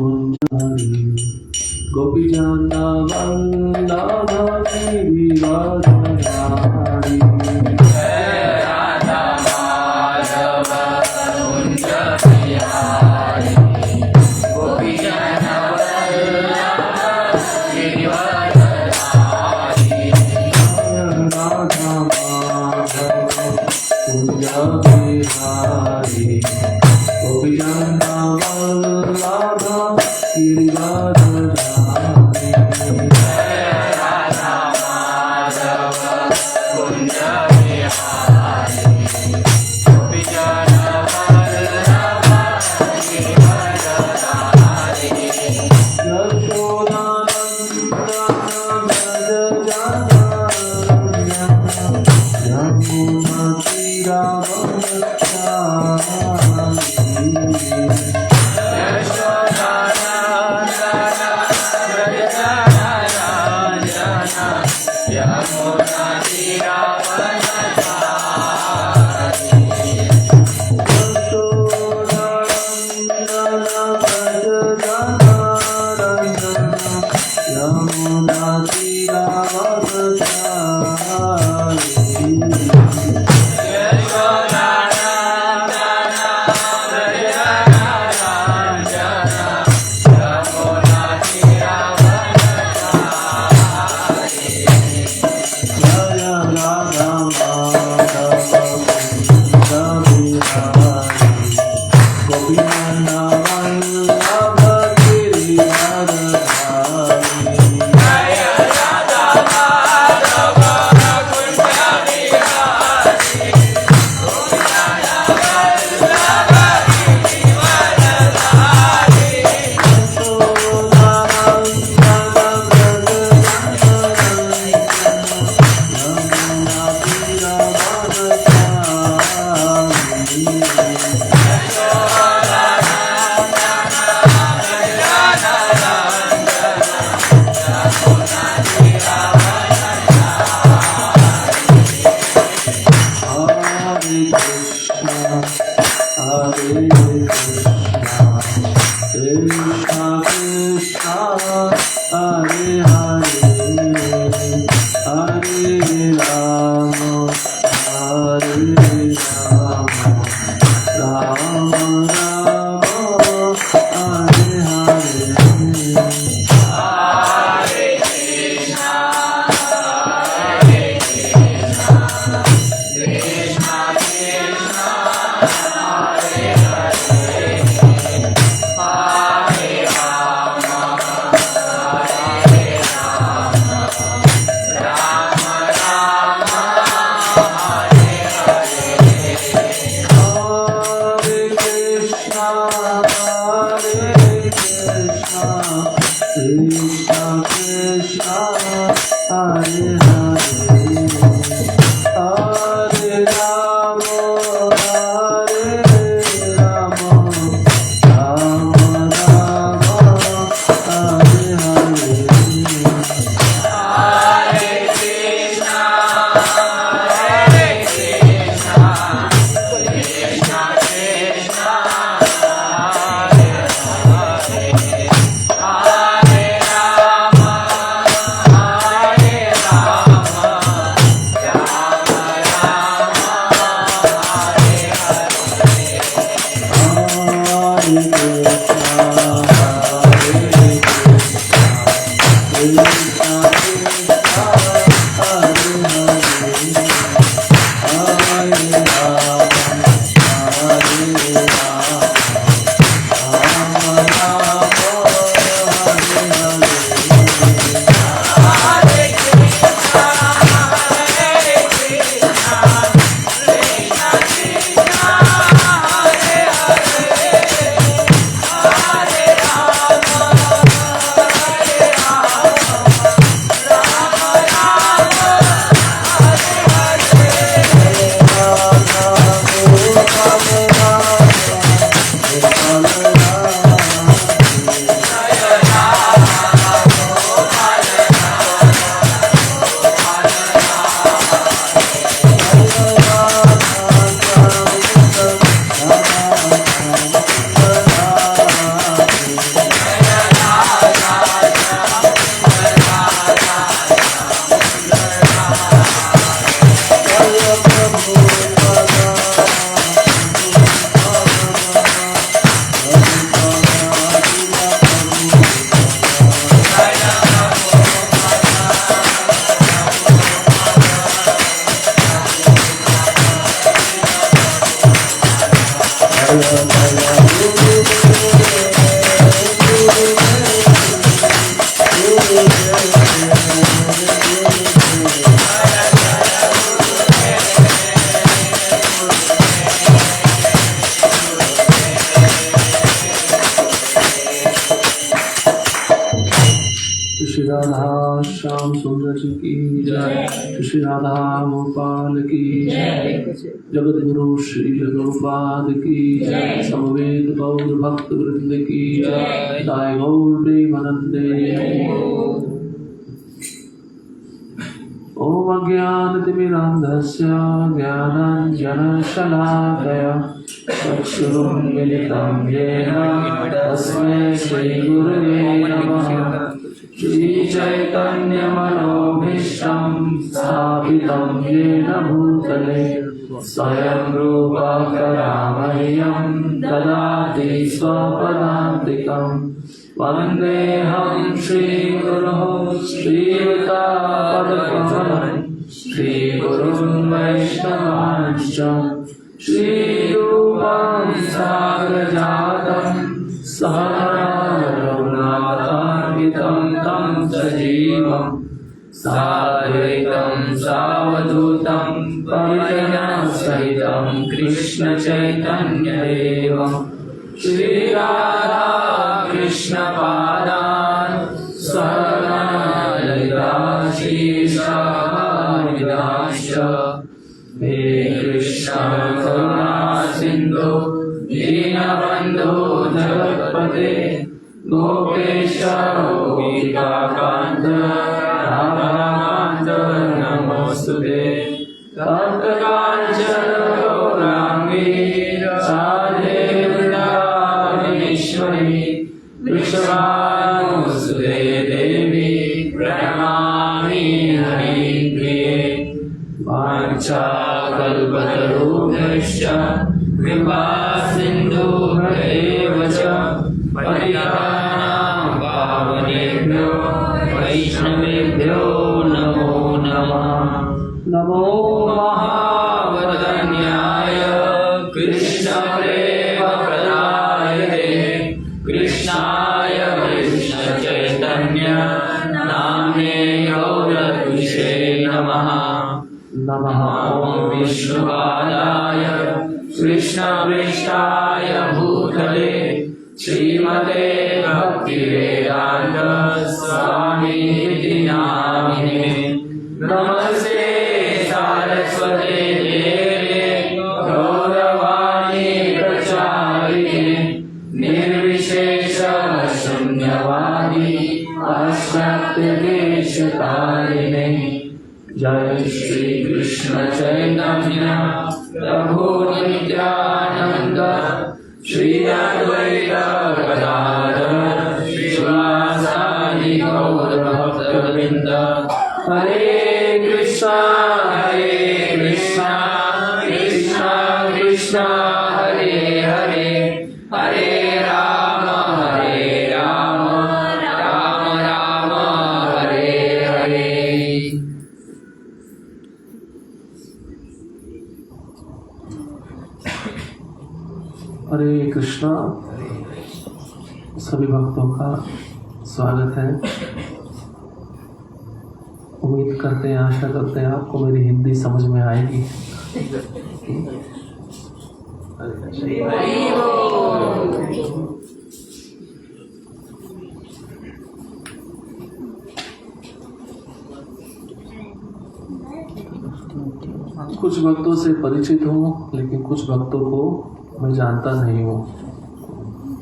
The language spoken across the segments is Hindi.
कुञ्जहरि गोपीजन वल्लभ गिरिवरधारी श्री राधा श्याम सुंदर जी की जय। श्री राधा गोपाल की जय। जगत गुरु श्री प्रभुपाद की जय। समवेत गौर भक्त वृंद की जय। दाय गौर प्रेमानंदे। ओम अज्ञानतिमिरान्धस्य ज्ञानाञ्जनशलाकया चक्षुरुन्मिलितं येन तस्मै श्रीगुरवे नमः। श्रीचैतन्यमनोभीष्टं स्थापितं येन भूतले स्वयं रूपा करामह्यं ददाति स्वपदान्तिकम्। वन्देऽहं श्रीगुरोः श्रीयुतापदकमलं श्रीगुरुं वैष्णवांश्च श्रीरूपं साग्रजातं सहगणरघुनाथान्वितं तं सजीवं साद्वैतं सावधूतं परिजनसहितं कृष्णचैतन्यदेवं श्रीराधा कृष्ण पादान् सहगणललिता श्रीशाखान्वितांश्च हे कृष्ण करुणा सिन्धु दीनबन्धो जगत्पते गोपेश गोपिकान्त राधाकान्त नमोस्तुते। तप्तकाञ्चन गौराङ्गी राधे वृन्दावनेश्वरी वृषभानुसुते देवी प्रणमामि हरिप्रिये। वाञ्छाकल्पतरुभ्यश्च कृपा सिन्धुभ्येव च पतितानां पावनेभ्यो वैष्णवेभ्यो नमो नमः। नमो महावदन्याय कृष्णप्रेमप्रदायते कृष्णाय कृष्णचैतन्य नाम्ने गौरद्विषे नमः। नमः ॐ विष्णुपादाय कृष्णप्रेष्ठाय भूतले श्रीमते भक्तिवेदान्त स्वामीति नामिने। नमस्ते सारस्वते देवे गौरवाणी प्रचारिणे निर्विशेष शून्यवादी पाश्चात्यदेशतारिणे। जय श्री कृष्ण चैतन्य प्रभु नित्यानंद श्री अद्वैत गदाधर श्रीवासादि गौर भक्तवृंद। हरे कृष्णा कृष्णा कृष्णा हरे हरे हरे राम राम राम हरे हरे। हरे कृष्णा। सभी भक्तों का स्वागत है। उम्मीद करते हैं, आशा करते हैं आपको मेरी हिंदी समझ में आएगी। कुछ भक्तों से परिचित हूँ, लेकिन कुछ भक्तों को मैं जानता नहीं हूँ।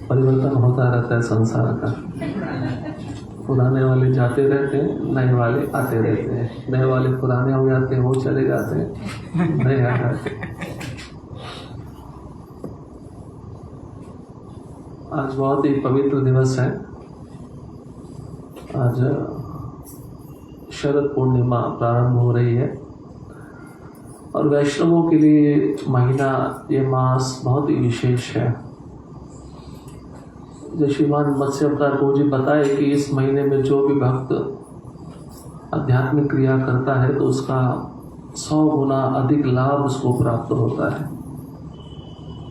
परिवर्तन होता रहता है संसार का। पुराने वाले जाते रहते हैं, नए वाले आते रहते हैं। नए वाले पुराने हो जाते हैं, वो चले जाते हैं, नए आ जाते हैं। आज बहुत ही पवित्र दिवस है। आज शरद पूर्णिमा प्रारंभ हो रही है और वैष्णवों के लिए महीना, ये मास बहुत ही विशेष है। जैसे श्रीमान मत्स्य अवतार को जी बताए कि इस महीने में जो भी भक्त आध्यात्मिक क्रिया करता है तो उसका 100 गुना अधिक लाभ उसको प्राप्त होता है।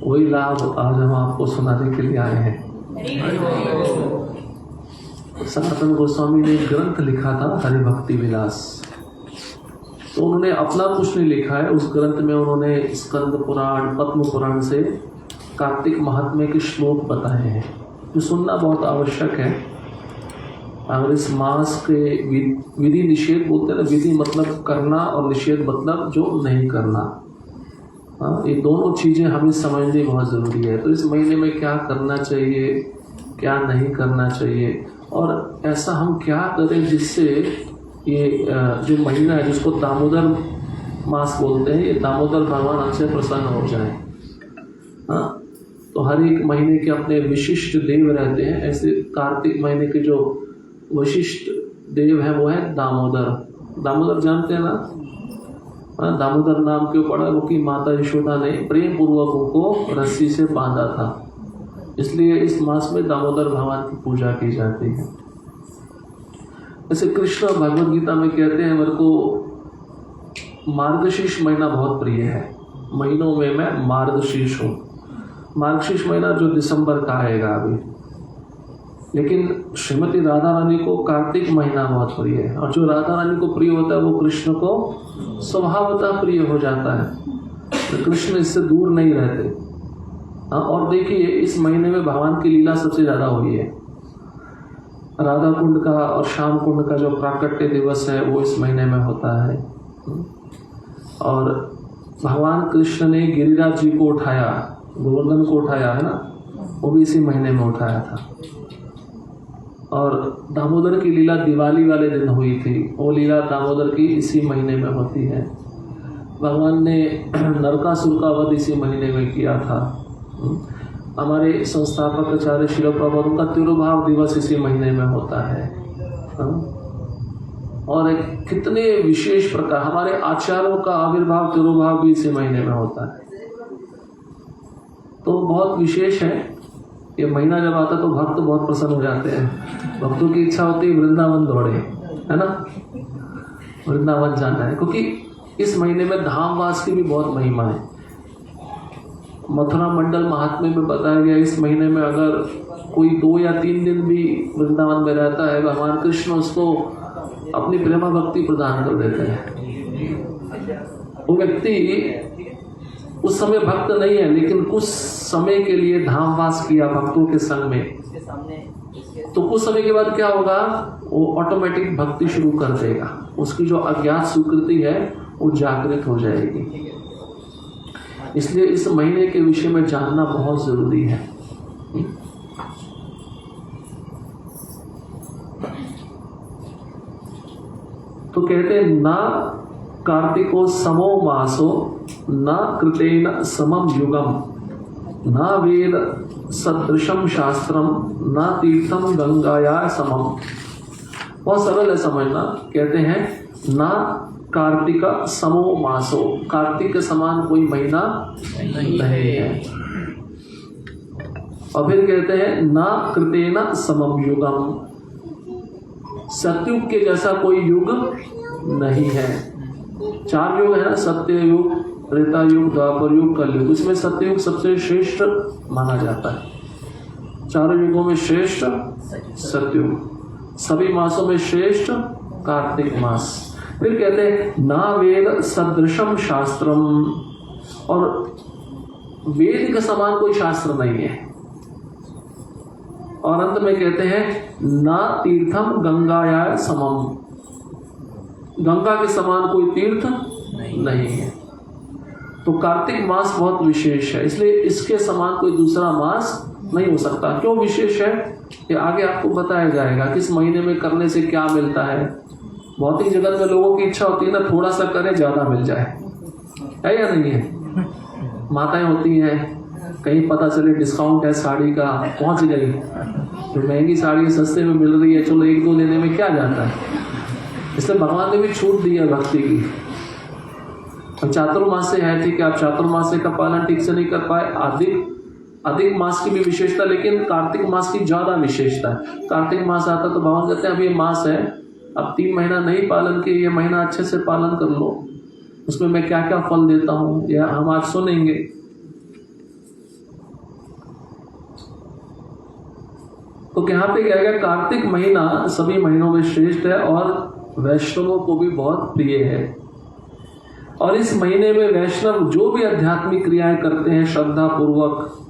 वही लाभ आज हम आपको सुनाने के लिए आए हैं। सनातन गोस्वामी ने एक ग्रंथ लिखा था, हरि भक्ति विलास। तो उन्होंने अपना कुछ नहीं लिखा है। उस ग्रंथ में उन्होंने स्कंद पुराण, पद्म पुराण से कार्तिक महात्म्य के श्लोक बताए हैं, जो सुनना बहुत आवश्यक है। अगर इस मास के विधि निषेध बोलते हैं ना, विधि मतलब करना और निषेध मतलब जो नहीं करना। हाँ, ये दोनों चीज़ें हमें समझनी बहुत ज़रूरी है। तो इस महीने में क्या करना चाहिए, क्या नहीं करना चाहिए, और ऐसा हम क्या करें जिससे ये जो महीना है जिसको दामोदर मास बोलते हैं, ये दामोदर भगवान हमसे प्रसन्न हो जाए। हाँ, तो हर एक महीने के अपने विशिष्ट देव रहते हैं। ऐसे कार्तिक महीने के जो विशिष्ट देव हैं वो है दामोदर। दामोदर जानते हैं ना? हाँ, दामोदर नाम क्यों पड़ा? वो कि माता यशोदा ने प्रेम पूर्वक उनको रस्सी से बांधा था, इसलिए इस मास में दामोदर भगवान की पूजा की जाती है। ऐसे कृष्ण भगवद गीता में कहते हैं, मेरे को मार्गशीर्ष महीना बहुत प्रिय है, महीनों में मैं मार्गशीर्ष हूँ। मार्गशीर्ष महीना जो दिसंबर का आएगा अभी, लेकिन श्रीमती राधा रानी को कार्तिक महीना बहुत प्रिय है, और जो राधा रानी को प्रिय होता है वो कृष्ण को स्वभावतः प्रिय हो जाता है, तो कृष्ण इससे दूर नहीं रहते। हाँ, और देखिए इस महीने में भगवान की लीला सबसे ज़्यादा हुई है। राधा कुंड का और श्याम कुंड का जो प्राकट्य दिवस है वो इस महीने में होता है, और भगवान कृष्ण ने गिरिराज जी को उठाया, गोवर्धन को उठाया है ना, वो भी इसी महीने में उठाया था। और दामोदर की लीला दिवाली वाले दिन हुई थी, वो लीला दामोदर की इसी महीने में होती है। भगवान ने नरकासुर का वध इसी महीने में किया था। हमारे संस्थापक आचार्य श्रील प्रभुपाद का तिरुभाव दिवस इसी महीने में होता है। और कितने विशेष प्रकार हमारे आचार्यों का आविर्भाव तिरुभाव भी इसी महीने में होता है। तो बहुत विशेष है ये महीना। जब आता तो भक्त बहुत प्रसन्न हो जाते हैं, भक्तों की इच्छा होती है वृंदावन दौड़े, है ना, वृंदावन जाना है, क्योंकि इस महीने में धामवास की भी बहुत महिमा है। मथुरा मंडल महात्म्य में बताया गया इस महीने में अगर कोई 2 या 3 दिन भी वृंदावन में रहता है, भगवान कृष्ण उसको अपनी प्रेमा भक्ति प्रदान कर देते हैं। वो व्यक्ति उस समय भक्त नहीं है, लेकिन कुछ समय के लिए धामवास किया भक्तों के संग में, तो कुछ समय के बाद क्या होगा, वो ऑटोमेटिक भक्ति शुरू कर देगा, उसकी जो अज्ञात स्वीकृति है वो जागृत हो जाएगी। इसलिए इस महीने के विषय में जानना बहुत जरूरी है। तो कहते हैं ना कार्तिको समो मासो न कृतेन समम युगम न वेद सदृशम शास्त्रम न तीर्थम गंगाया समम। बहुत सरल है समझना। कहते हैं ना कार्तिक समो मासो, कार्तिक के समान कोई महीना नहीं है। और फिर कहते हैं ना कृतेन समम युगम, सतयुग के जैसा कोई युग नहीं है। 4 युग है ना, सत्य युग, त्रेता युग, द्वापर युग, कलयुग। इसमें सत्ययुग सबसे श्रेष्ठ माना जाता है। 4 युगों में श्रेष्ठ सत्ययुग, सभी मासों में श्रेष्ठ कार्तिक मास। फिर कहते हैं ना वेद सदृशम शास्त्रम, और वेद के समान कोई शास्त्र नहीं है। और अंत में कहते हैं ना तीर्थम गंगाया समम, गंगा के समान कोई तीर्थ नहीं है। तो कार्तिक मास बहुत विशेष है, इसलिए इसके समान कोई दूसरा मास नहीं हो सकता। क्यों विशेष है ये आगे आपको बताया जाएगा, किस महीने में करने से क्या मिलता है। भौतिक जगत में लोगों की इच्छा होती है ना, थोड़ा सा करें ज्यादा मिल जाए, है या नहीं है। माताएं होती हैं, कहीं पता चले डिस्काउंट है साड़ी का, पहुंच गई तो महंगी साड़ी सस्ते में मिल रही है, चलो 1-2 लेने में क्या जाता है। इसलिए भगवान ने भी छूट दी है भक्ति की। और चातुर्मास्य है, ठीक है, आप चातुर्मास्य का पालन ठीक से नहीं कर पाए, अधिक मास की भी विशेषता, लेकिन कार्तिक मास की ज्यादा विशेषता है। कार्तिक मास आता तो भगवान कहते हैं अब ये मास है, अब 3 महीना नहीं पालन किए, ये महीना अच्छे से पालन कर लो, उसमें मैं क्या क्या फल देता हूं, या हम आज सुनेंगे। तो यहाँ पे क्या है, कार्तिक महीना सभी महीनों में श्रेष्ठ है और वैष्णवों को भी बहुत प्रिय है। और इस महीने में वैष्णव जो भी आध्यात्मिक क्रियाएं करते हैं श्रद्धा पूर्वक,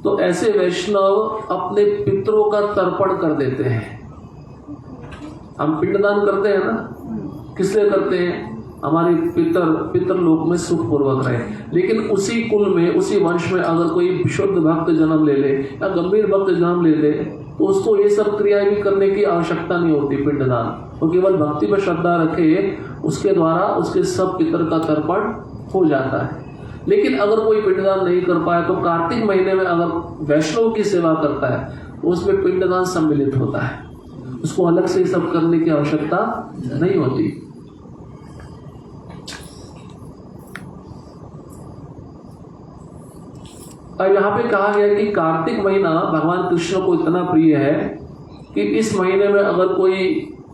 तो ऐसे वैष्णव अपने पितरों का तर्पण कर देते हैं। हम पिंडदान करते हैं ना, किस लिए करते हैं? हमारे पितरलोक में सुखपूर्वक रहे। लेकिन उसी कुल में, उसी वंश में अगर कोई शुद्ध भक्त जन्म ले ले या गंभीर भक्त जन्म ले ले तो उसको ये सब क्रियाएं भी करने की आवश्यकता नहीं होती। पिंडदान वो केवल भक्ति पर श्रद्धा रखे, उसके द्वारा उसके सब पितर का तर्पण हो जाता है। लेकिन अगर कोई पिंडदान नहीं कर पाए तो कार्तिक महीने में अगर वैष्णव की सेवा करता है तो उसमें पिंडदान सम्मिलित होता है, उसको अलग से सब करने की आवश्यकता नहीं होती। अब यहाँ पे कहा गया कि कार्तिक महीना भगवान कृष्ण को इतना प्रिय है कि इस महीने में अगर कोई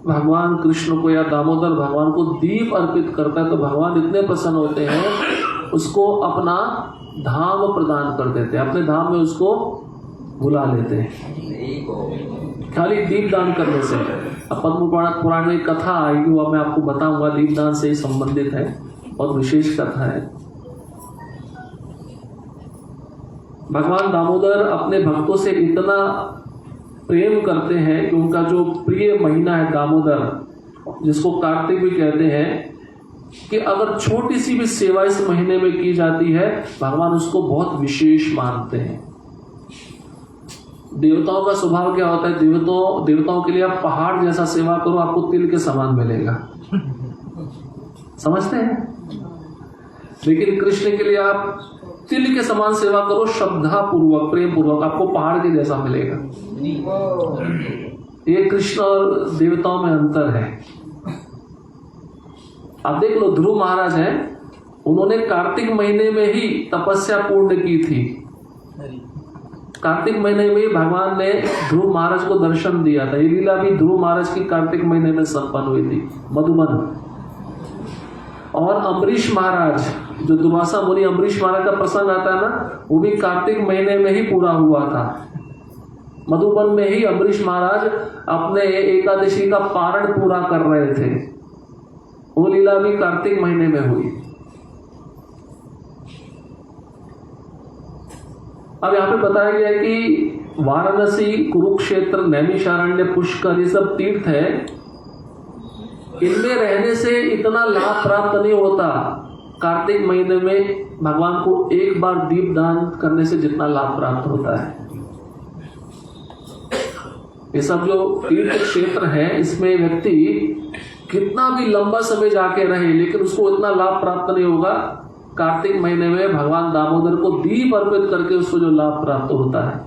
भगवान कृष्ण को या दामोदर भगवान को दीप अर्पित करता है तो भगवान इतने प्रसन्न होते हैं, उसको अपना धाम प्रदान कर देते हैं, अपने धाम में उसको बुला लेते हैं खाली दीप दान करने से। अब पद्म पुराण में कथा आएगी, वो मैं आपको बताऊंगा, दीप दान से ही संबंधित है, बहुत विशेष कथा है। भगवान दामोदर अपने भक्तों से इतना प्रेम करते हैं कि उनका जो प्रिय महीना है दामोदर, जिसको कार्तिक भी कहते हैं, कि अगर छोटी सी भी सेवा इस महीने में की जाती है भगवान उसको बहुत विशेष मानते हैं। देवताओं का स्वभाव क्या होता है? देवताओं के लिए आप पहाड़ जैसा सेवा करो, आपको तिल के समान मिलेगा, समझते हैं? लेकिन कृष्ण के लिए आप तिल के समान सेवा करो, श्रद्धा पूर्वक, प्रेम पूर्वक, आपको पहाड़ के जैसा मिलेगा। ये कृष्ण और देवताओं में अंतर है। आप देख लो, ध्रुव महाराज हैं, उन्होंने कार्तिक महीने में ही तपस्या पूर्ण की थी। कार्तिक महीने में भगवान ने ध्रुव महाराज को दर्शन दिया था। ये लीला भी ध्रुव महाराज की कार्तिक महीने में संपन्न हुई थी, मधुबन। और अम्बरीश महाराज, जो दुर्वासा मुनि अम्बरीश महाराज का प्रसंग आता है ना, वो भी कार्तिक महीने में ही पूरा हुआ था। मधुबन में ही अम्बरीश महाराज अपने एकादशी का पारण पूरा कर रहे थे। वो लीला भी कार्तिक महीने में हुई। अब यहाँ पे बताया गया कि वाराणसी, कुरुक्षेत्र, नैमिषारण्य, पुष्कर, ये सब तीर्थ है, इनमें रहने से इतना लाभ प्राप्त नहीं होता कार्तिक महीने में भगवान को एक बार दीप दान करने से जितना लाभ प्राप्त होता है। ये सब जो तीर्थ क्षेत्र है, इसमें व्यक्ति कितना भी लंबा समय जाके रहे लेकिन उसको इतना लाभ प्राप्त नहीं होगा कार्तिक महीने में भगवान दामोदर को दीप अर्पित करके उसको जो लाभ प्राप्त होता है।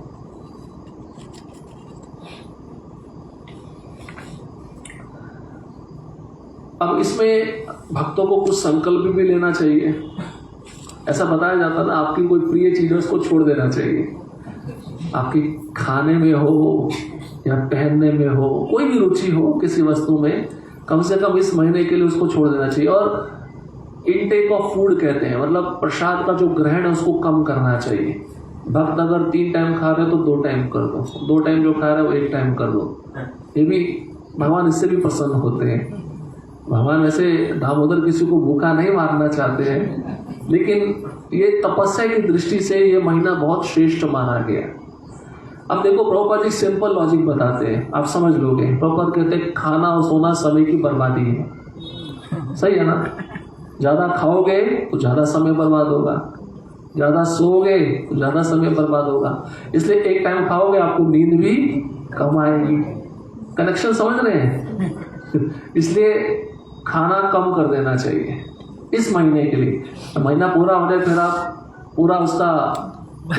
अब इसमें भक्तों को कुछ संकल्प भी लेना चाहिए। ऐसा बताया जाता है ना, आपकी कोई प्रिय चीज है उसको छोड़ देना चाहिए। आपकी खाने में हो या पहनने में हो, कोई भी रुचि हो किसी वस्तु में, कम से कम इस महीने के लिए उसको छोड़ देना चाहिए। और इनटेक ऑफ फूड कहते हैं, मतलब प्रसाद का जो ग्रहण है उसको कम करना चाहिए। भक्त अगर 3 टाइम खा रहे हो तो 2 टाइम कर दो, 2 टाइम जो खा रहे हो 1 टाइम कर दो। ये भी भगवान इससे भी प्रसन्न होते हैं। भगवान वैसे दामोदर किसी को भूखा नहीं मारना चाहते हैं, लेकिन ये तपस्या की दृष्टि से ये महीना बहुत श्रेष्ठ माना गया। अब देखो, प्रभुपाद जी सिंपल लॉजिक बताते हैं, आप समझ लोगे। प्रभुपाद कहते हैं खाना और सोना समय की बर्बादी है, सही है ना? ज्यादा खाओगे तो ज्यादा समय बर्बाद होगा, ज्यादा सोओगे तो ज्यादा समय बर्बाद होगा। इसलिए 1 टाइम खाओगे आपको नींद भी कम आएगी। कनेक्शन समझ रहे हैं? इसलिए खाना कम कर देना चाहिए इस महीने के लिए। महीना पूरा हो जाए फिर आप पूरा उसका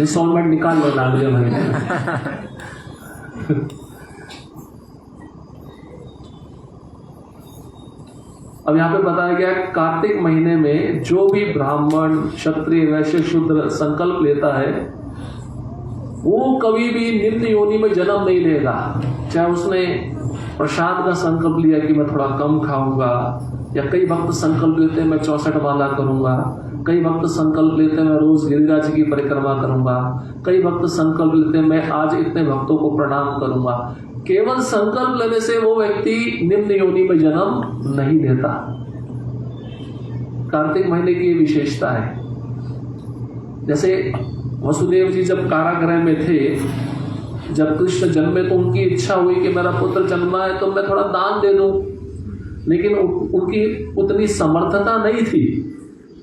इंस्टॉलमेंट निकाल लेना अगले महीने में। अब यहाँ पे बताया गया कार्तिक महीने में जो भी ब्राह्मण, क्षत्रिय, वैश्य, शूद्र संकल्प लेता है वो कभी भी निम्न योनि में जन्म नहीं लेगा। चाहे उसने प्रसाद का संकल्प लिया कि मैं थोड़ा कम खाऊंगा, या कई भक्त संकल्प लेते हैं मैं 64 माला करूंगा, कई भक्त संकल्प लेते हैं मैं रोज गिरिराज जी की परिक्रमा करूंगा, कई भक्त संकल्प लेते हैं मैं आज इतने भक्तों को प्रणाम करूंगा। केवल संकल्प लेने से वो व्यक्ति निम्न योनि में जन्म नहीं लेता। कार्तिक महीने की ये विशेषता है। जैसे वसुदेव जी जब कारागृह में थे, जब कृष्ण जन्मे तो उनकी इच्छा हुई कि मेरा पुत्र जन्मा है तो मैं थोड़ा दान दे दूं, लेकिन उनकी उतनी समर्थता नहीं थी,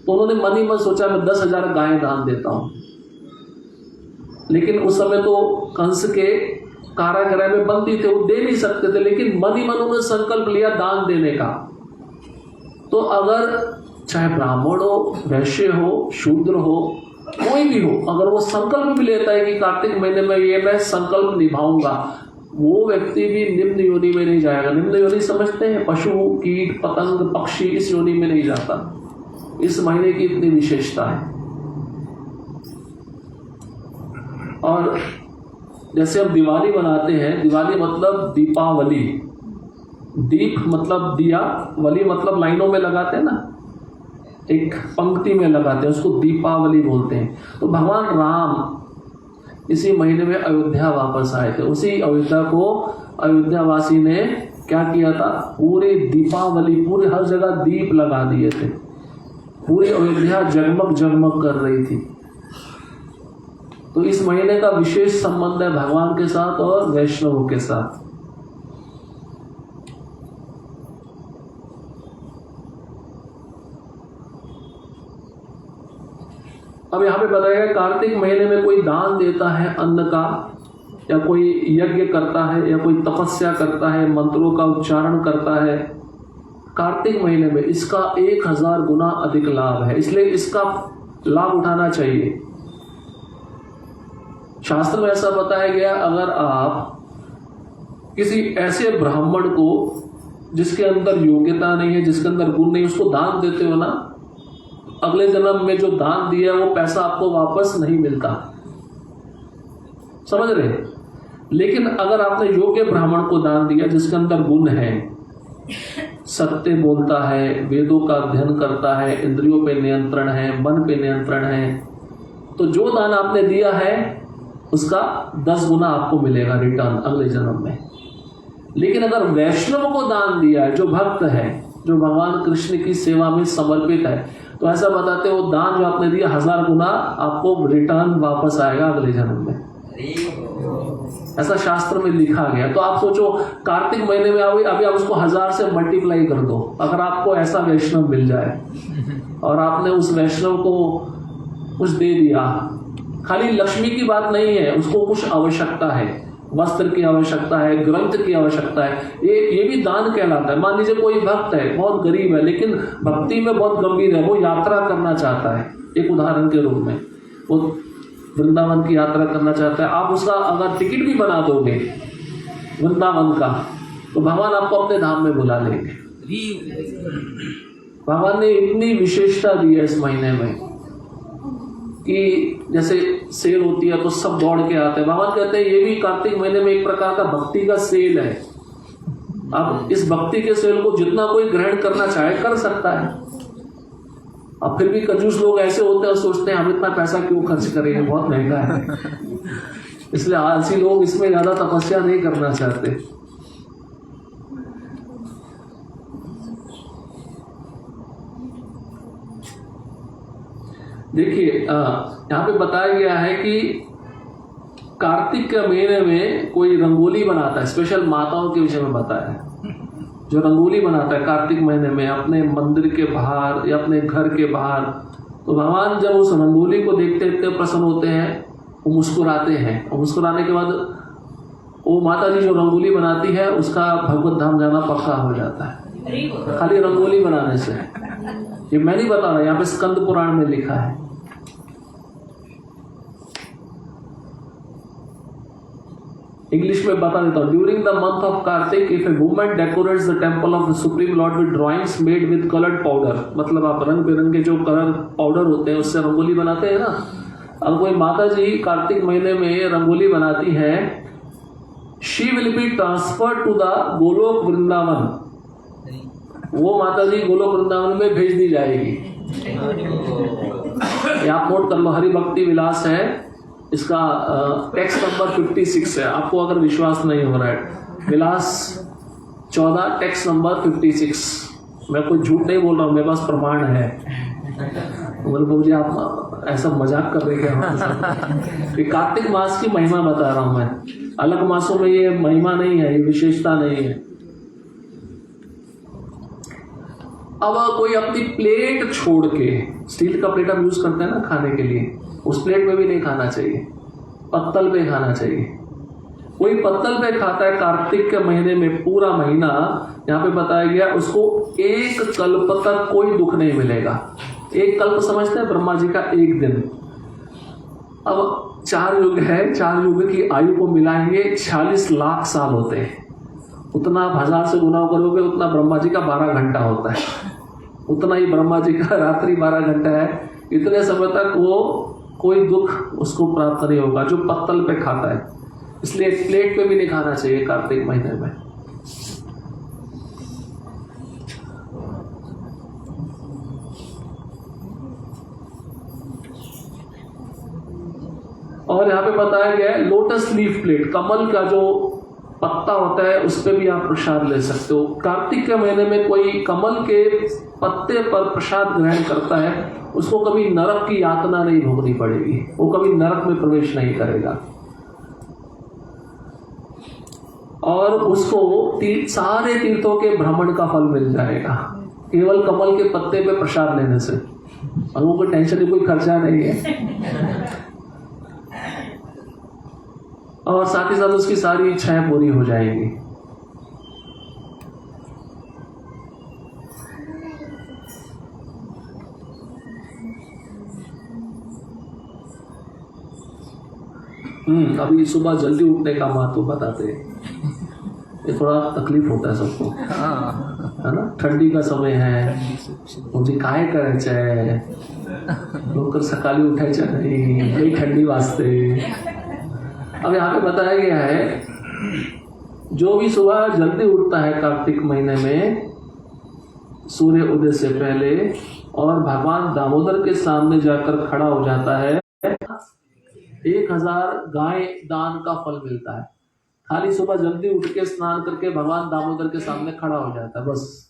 तो उन्होंने मन ही मन सोचा मैं 10,000 गायें दान देता हूं। लेकिन उस समय तो कंस के कारागृह में बंदी थे, वो दे नहीं सकते थे, लेकिन मन ही मन उन्होंने संकल्प लिया दान देने का। तो अगर चाहे ब्राह्मण हो, वैश्य हो, शूद्र हो, कोई भी हो, अगर वो संकल्प भी लेता है कि कार्तिक महीने में ये मैं संकल्प निभाऊंगा, वो व्यक्ति भी निम्न योनि में नहीं जाएगा। निम्न योनि समझते हैं, पशु, कीट, पतंग, पक्षी, इस योनि में नहीं जाता। इस महीने की इतनी विशेषता है। और जैसे हम दिवाली बनाते हैं, दिवाली मतलब दीपावली, दीप मतलब दिया, वली मतलब लाइनों में लगाते हैं ना, एक पंक्ति में लगाते हैं, उसको दीपावली बोलते हैं। तो भगवान राम इसी महीने में अयोध्या वापस आए थे। उसी अयोध्या को अयोध्यावासी ने क्या किया था, पूरे दीपावली, पूरे हर जगह दीप लगा दिए थे, पूरी अयोध्या जगमग जगमग कर रही थी। तो इस महीने का विशेष संबंध है भगवान के साथ और वैष्णवों के साथ। अब यहाँ पे बताया गया कार्तिक महीने में कोई दान देता है अन्न का, या कोई यज्ञ करता है, या कोई तपस्या करता है, मंत्रों का उच्चारण करता है, कार्तिक महीने में इसका 1000 गुना अधिक लाभ है। इसलिए इसका लाभ उठाना चाहिए। शास्त्र में ऐसा बताया गया, अगर आप किसी ऐसे ब्राह्मण को जिसके अंदर योग्यता नहीं है, जिसके अंदर गुण नहीं, उसको दान देते हो ना, अगले जन्म में जो दान दिया वो पैसा आपको वापस नहीं मिलता, समझ रहे। लेकिन अगर आपने योग्य ब्राह्मण को दान दिया जिसके अंदर गुण है, सत्य बोलता है, वेदों का अध्ययन करता है, इंद्रियों पे नियंत्रण है, मन पे नियंत्रण है, तो जो दान आपने दिया है उसका 10 गुना आपको मिलेगा रिटर्न अगले जन्म में। लेकिन अगर वैष्णव को दान दिया है, जो भक्त है, जो भगवान कृष्ण की सेवा में समर्पित है, तो ऐसा बताते वो दान जो आपने दिया 1000 गुना आपको रिटर्न वापस आएगा अगले जन्म में। ऐसा शास्त्र में लिखा गया। तो आप सोचो कार्तिक महीने में अभी आप उसको 1000 से मल्टीप्लाई कर दो, अगर आपको ऐसा वैष्णव मिल जाए और आपने उस वैष्णव को कुछ दे दिया। खाली लक्ष्मी की बात नहीं है, उसको कुछ आवश्यकता है, वस्त्र की आवश्यकता है, ग्रंथ की आवश्यकता है, ये भी दान कहलाता है। मान लीजिए कोई भक्त है, बहुत गरीब है, लेकिन भक्ति में बहुत गंभीर है, वो यात्रा करना चाहता है, एक उदाहरण के रूप में वो वृंदावन की यात्रा करना चाहता है, आप उसका अगर टिकट भी बना दोगे वृंदावन का, तो भगवान आपको अपने धाम में बुला लेंगे। भगवान ने इतनी विशेषता दी है इस महीने में कि जैसे सेल होती है तो सब दौड़ के आते हैं। भगवान कहते हैं ये भी कार्तिक महीने में एक प्रकार का भक्ति का सेल है। अब इस भक्ति के सेल को जितना कोई ग्रहण करना चाहे कर सकता है। अब फिर भी कंजूस लोग ऐसे होते हैं और सोचते हैं हम इतना पैसा क्यों खर्च करेंगे, बहुत महंगा है। इसलिए आलसी लोग इसमें ज्यादा तपस्या नहीं करना चाहते। देखिए यहाँ पे बताया गया है कि कार्तिक के महीने में कोई रंगोली बनाता है, स्पेशल माताओं के विषय में बताया है, जो रंगोली बनाता है कार्तिक महीने में अपने मंदिर के बाहर या अपने घर के बाहर, तो भगवान जब उस रंगोली को देखते इतने प्रसन्न होते हैं, वो मुस्कुराते हैं, और मुस्कुराने के बाद वो माता जी जो रंगोली बनाती है उसका भगवत धाम जाना पक्का हो जाता है, खाली रंगोली बनाने से। ये मैं नहीं बता रहा, यहाँ पे स्कंद पुराण में लिखा है। इंग्लिश में बता देता हूँ। During the month of Kartik if a woman decorates the temple of the supreme lord with drawings made with coloured powder, मतलब आप रंग बिरंगे जो कलर पाउडर होते हैं उससे रंगोली बनाते हैं ना। अब कोई माता जी कार्तिक महीने में रंगोली बनाती है, she will be transferred to the Golok Vrindavan, वो माता जी गोलोक वृंदावन में भेज दी जाएगी। आप नोट कर लो, हरि भक्ति विलास है, इसका टेक्स्ट नंबर 56 है। आपको अगर विश्वास नहीं हो रहा है, विलास 14 टेक्स्ट नंबर 56। मैं कोई झूठ नहीं बोल रहा हूँ, मेरे पास प्रमाण है। बोले बाबू जी आप ऐसा मजाक कर रहे हैं। ये कार्तिक मास की महिमा बता रहा हूं मैं, अलग मासों में ये महिमा नहीं है, ये विशेषता नहीं है। अब कोई अपनी प्लेट छोड़ के, स्टील का प्लेट हम यूज करते हैं ना खाने के लिए, उस प्लेट में भी नहीं खाना चाहिए, पत्तल पे खाना चाहिए। कोई पत्तल पे खाता है कार्तिक के महीने में, पूरा महीना यहाँ पे बताया गया, उसको एक कल्प तक कोई दुख नहीं मिलेगा। एक कल्प समझते हैं ब्रह्मा जी का एक दिन। अब 4 युग है, 4 युग की आयु को मिलाएंगे 46 लाख साल होते हैं। उतना आप 1000 से गुना करोगे उतना ब्रह्मा जी का 12 घंटा होता है, उतना ही ब्रह्मा जी का रात्रि 12 घंटा है। इतने समय तक वो कोई दुख उसको प्राप्त नहीं होगा जो पत्तल पे खाता है। इसलिए प्लेट पे भी नहीं खाना चाहिए कार्तिक महीने में। और यहाँ पे बताया गया है लोटस लीफ प्लेट, कमल का जो पत्ता होता है उस पे भी आप प्रसाद ले सकते हो। कार्तिक के महीने में कोई कमल के पत्ते पर प्रसाद ग्रहण करता है, उसको कभी नरक की यातना नहीं भोगनी पड़ेगी, वो कभी नरक में प्रवेश नहीं करेगा। और उसको सारे तीर्थों के भ्रमण का फल मिल जाएगा केवल कमल के पत्ते पे प्रसाद लेने से। और वो कोई टेंशन कोई खर्चा नहीं है, और साथ ही साथ उसकी सारी इच्छाएं पूरी हो जाएंगी। अभी सुबह जल्दी उठने का महत्व बताते हैं। ये थोड़ा तकलीफ होता है सबको, है ना। ठंडी का समय है, मुझे काय करायचं आहे, लवकर सकाळी उठायचं नाही, लई ठंडी वाजते। अब यहाँ पे बताया गया है जो भी सुबह जल्दी उठता है कार्तिक महीने में सूर्य उदय से पहले और भगवान दामोदर के सामने जाकर खड़ा हो जाता है, 1000 गाय दान का फल मिलता है। खाली सुबह जल्दी उठ के स्नान करके भगवान दामोदर के सामने खड़ा हो जाता है बस।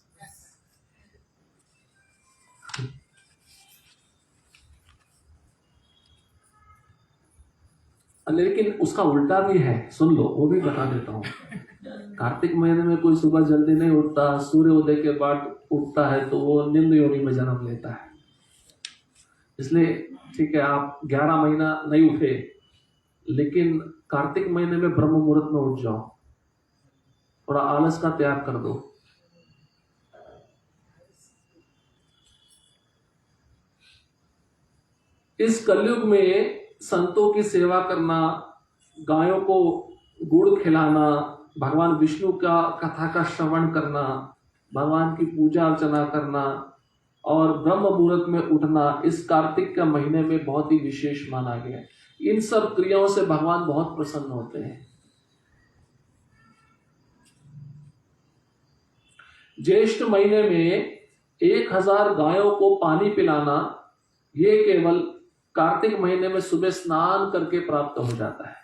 लेकिन उसका उल्टा भी है, सुन लो, वो भी बता देता हूँ। कार्तिक महीने में कोई सुबह जल्दी नहीं उठता, सूर्य उदय के बाद उठता है तो वो निम्न योनि में जन्म लेता है। इसलिए ठीक है आप 11 महीना नहीं उठे, लेकिन कार्तिक महीने में ब्रह्म मुहूर्त में उठ जाओ, थोड़ा आलस का त्याग कर दो। इस कलयुग में संतों की सेवा करना, गायों को गुड़ खिलाना, भगवान विष्णु का कथा का श्रवण करना, भगवान की पूजा अर्चना करना और ब्रह्म मुहूर्त में उठना इस कार्तिक के महीने में बहुत ही विशेष माना गया है। इन सब क्रियाओं से भगवान बहुत प्रसन्न होते हैं। ज्येष्ठ महीने में 1000 गायों को पानी पिलाना, ये केवल कार्तिक महीने में सुबह स्नान करके प्राप्त हो जाता है।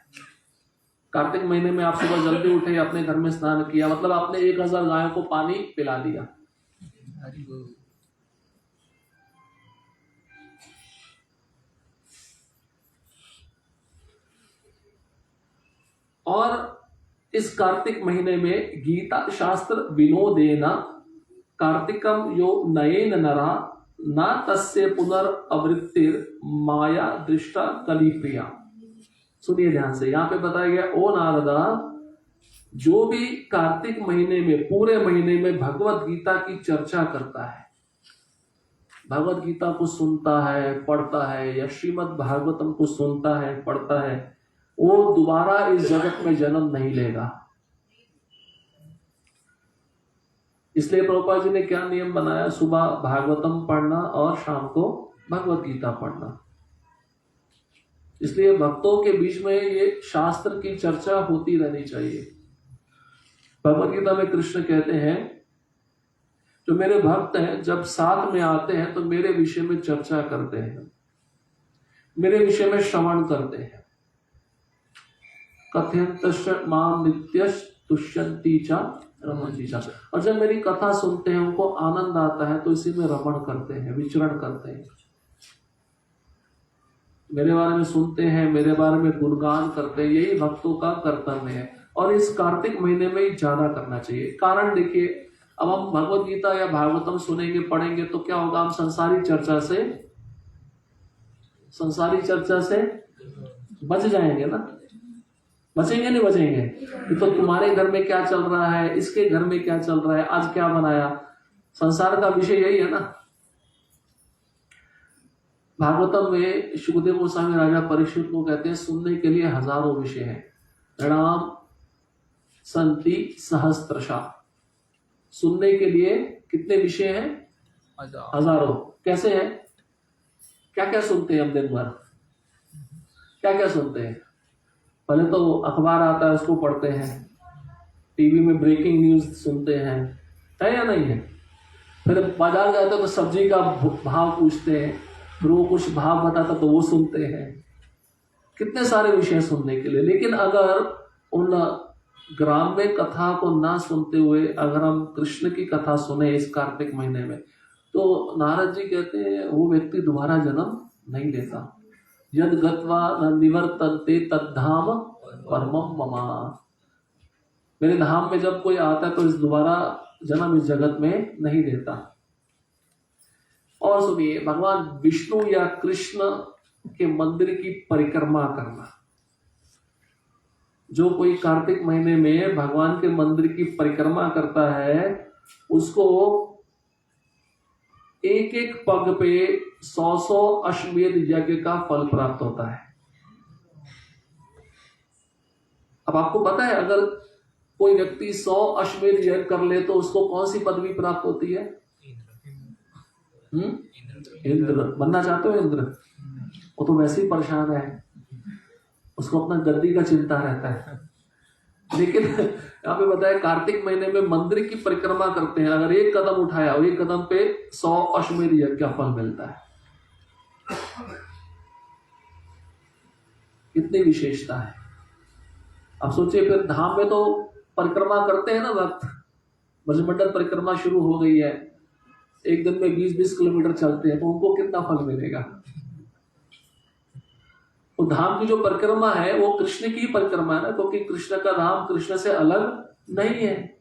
कार्तिक महीने में आप सुबह जल्दी उठे, अपने घर में स्नान किया, मतलब आपने 1000 गायों को पानी पिला दिया। और इस कार्तिक महीने में गीता शास्त्र विनोदेना कार्तिकम यो नयेन नरा ना तस्य पुनर्वृत्तिर माया दृष्टा कली प्रिया। सुनिए ध्यान से, यहां पे बताया गया ओ नारदा, जो भी कार्तिक महीने में पूरे महीने में भगवत गीता की चर्चा करता है, भगवत गीता को सुनता है, पढ़ता है, या श्रीमद् भागवतम को सुनता है, पढ़ता है, वो दोबारा इस जगत में जन्म नहीं लेगा। इसलिए प्रभुपाद जी ने क्या नियम बनाया, सुबह भागवतम पढ़ना और शाम को भगवत गीता पढ़ना। इसलिए भक्तों के बीच में ये शास्त्र की चर्चा होती रहनी चाहिए। भगवत गीता में कृष्ण कहते हैं जो मेरे भक्त हैं जब साथ में आते हैं तो मेरे विषय में चर्चा करते हैं, मेरे विषय में श्रवण करते हैं। कथयन्तश्च मां नित्यश्च तुष्यन्ति च रमन्ति च। और जब मेरी कथा सुनते हैं उनको आनंद आता है तो इसी में रमण करते हैं, विचरण करते हैं। मेरे बारे में सुनते हैं, मेरे बारे में गुणगान करते हैं, यही भक्तों का कर्तव्य है। और इस कार्तिक महीने में ही ज्यादा करना चाहिए। कारण देखिए, अब हम भगवत गीता या भागवतम सुनेंगे, पढ़ेंगे तो क्या होगा, हम संसारी चर्चा से बच जाएंगे ना। बचेंगे नहीं बचेंगे? तो तुम्हारे घर में क्या चल रहा है, इसके घर में क्या चल रहा है, आज क्या बनाया, संसार का विषय यही है ना। भागवतम में सुखदेव गोस्वामी राजा परीक्षित को कहते हैं, सुनने के लिए हजारों विषय हैं। राम संति सहस्त्रशा, सुनने के लिए कितने विषय हैं? हजारों। कैसे हैं? क्या क्या सुनते हैं हम दिन भर? क्या क्या सुनते हैं? पहले तो अखबार आता है, उसको पढ़ते हैं, टीवी में ब्रेकिंग न्यूज सुनते हैं, है या नहीं है? फिर बाजार जाते हैं तो सब्जी का भाव पूछते हैं, फिर वो कुछ भाव बताता तो वो सुनते हैं। कितने सारे विषय सुनने के लिए। लेकिन अगर उन ग्राम्य कथा को ना सुनते हुए अगर हम कृष्ण की कथा सुने इस कार्तिक महीने में, तो नारद जी कहते हैं वो व्यक्ति दोबारा जन्म नहीं लेता। यद गत्वा न निवर्तन्ते तद्धाम परमम ममा, मेरे धाम में जब कोई आता है तो इस दोबारा जन्म इस जगत में नहीं लेता। और सुनिए, भगवान विष्णु या कृष्ण के मंदिर की परिक्रमा करना, जो कोई कार्तिक महीने में भगवान के मंदिर की परिक्रमा करता है, उसको एक एक पग पे 100 अश्वमेध यज्ञ का फल प्राप्त होता है। अब आपको पता है, अगर कोई व्यक्ति 100 अश्वमेध यज्ञ कर ले तो उसको कौन सी पदवी प्राप्त होती है? इंद्र। बनना चाहते हो इंद्र? वो तो वैसे ही परेशान है, उसको अपना गद्दी का चिंता रहता है। लेकिन यहाँ पे बताया कार्तिक महीने में मंदिर की परिक्रमा करते हैं, अगर एक कदम उठाया, एक कदम पे 100 अश्वमेध यज्ञ का फल मिलता है। कितनी विशेषता है। अब सोचिए, फिर धाम में तो परिक्रमा करते हैं ना भक्त, ब्रजमंडल परिक्रमा शुरू हो गई है, एक दिन में 20-20 किलोमीटर चलते हैं, तो उनको कितना फल मिलेगा? तो धाम की जो परिक्रमा है वो कृष्ण की परिक्रमा है ना, क्योंकि कृष्ण का धाम कृष्ण से अलग नहीं है।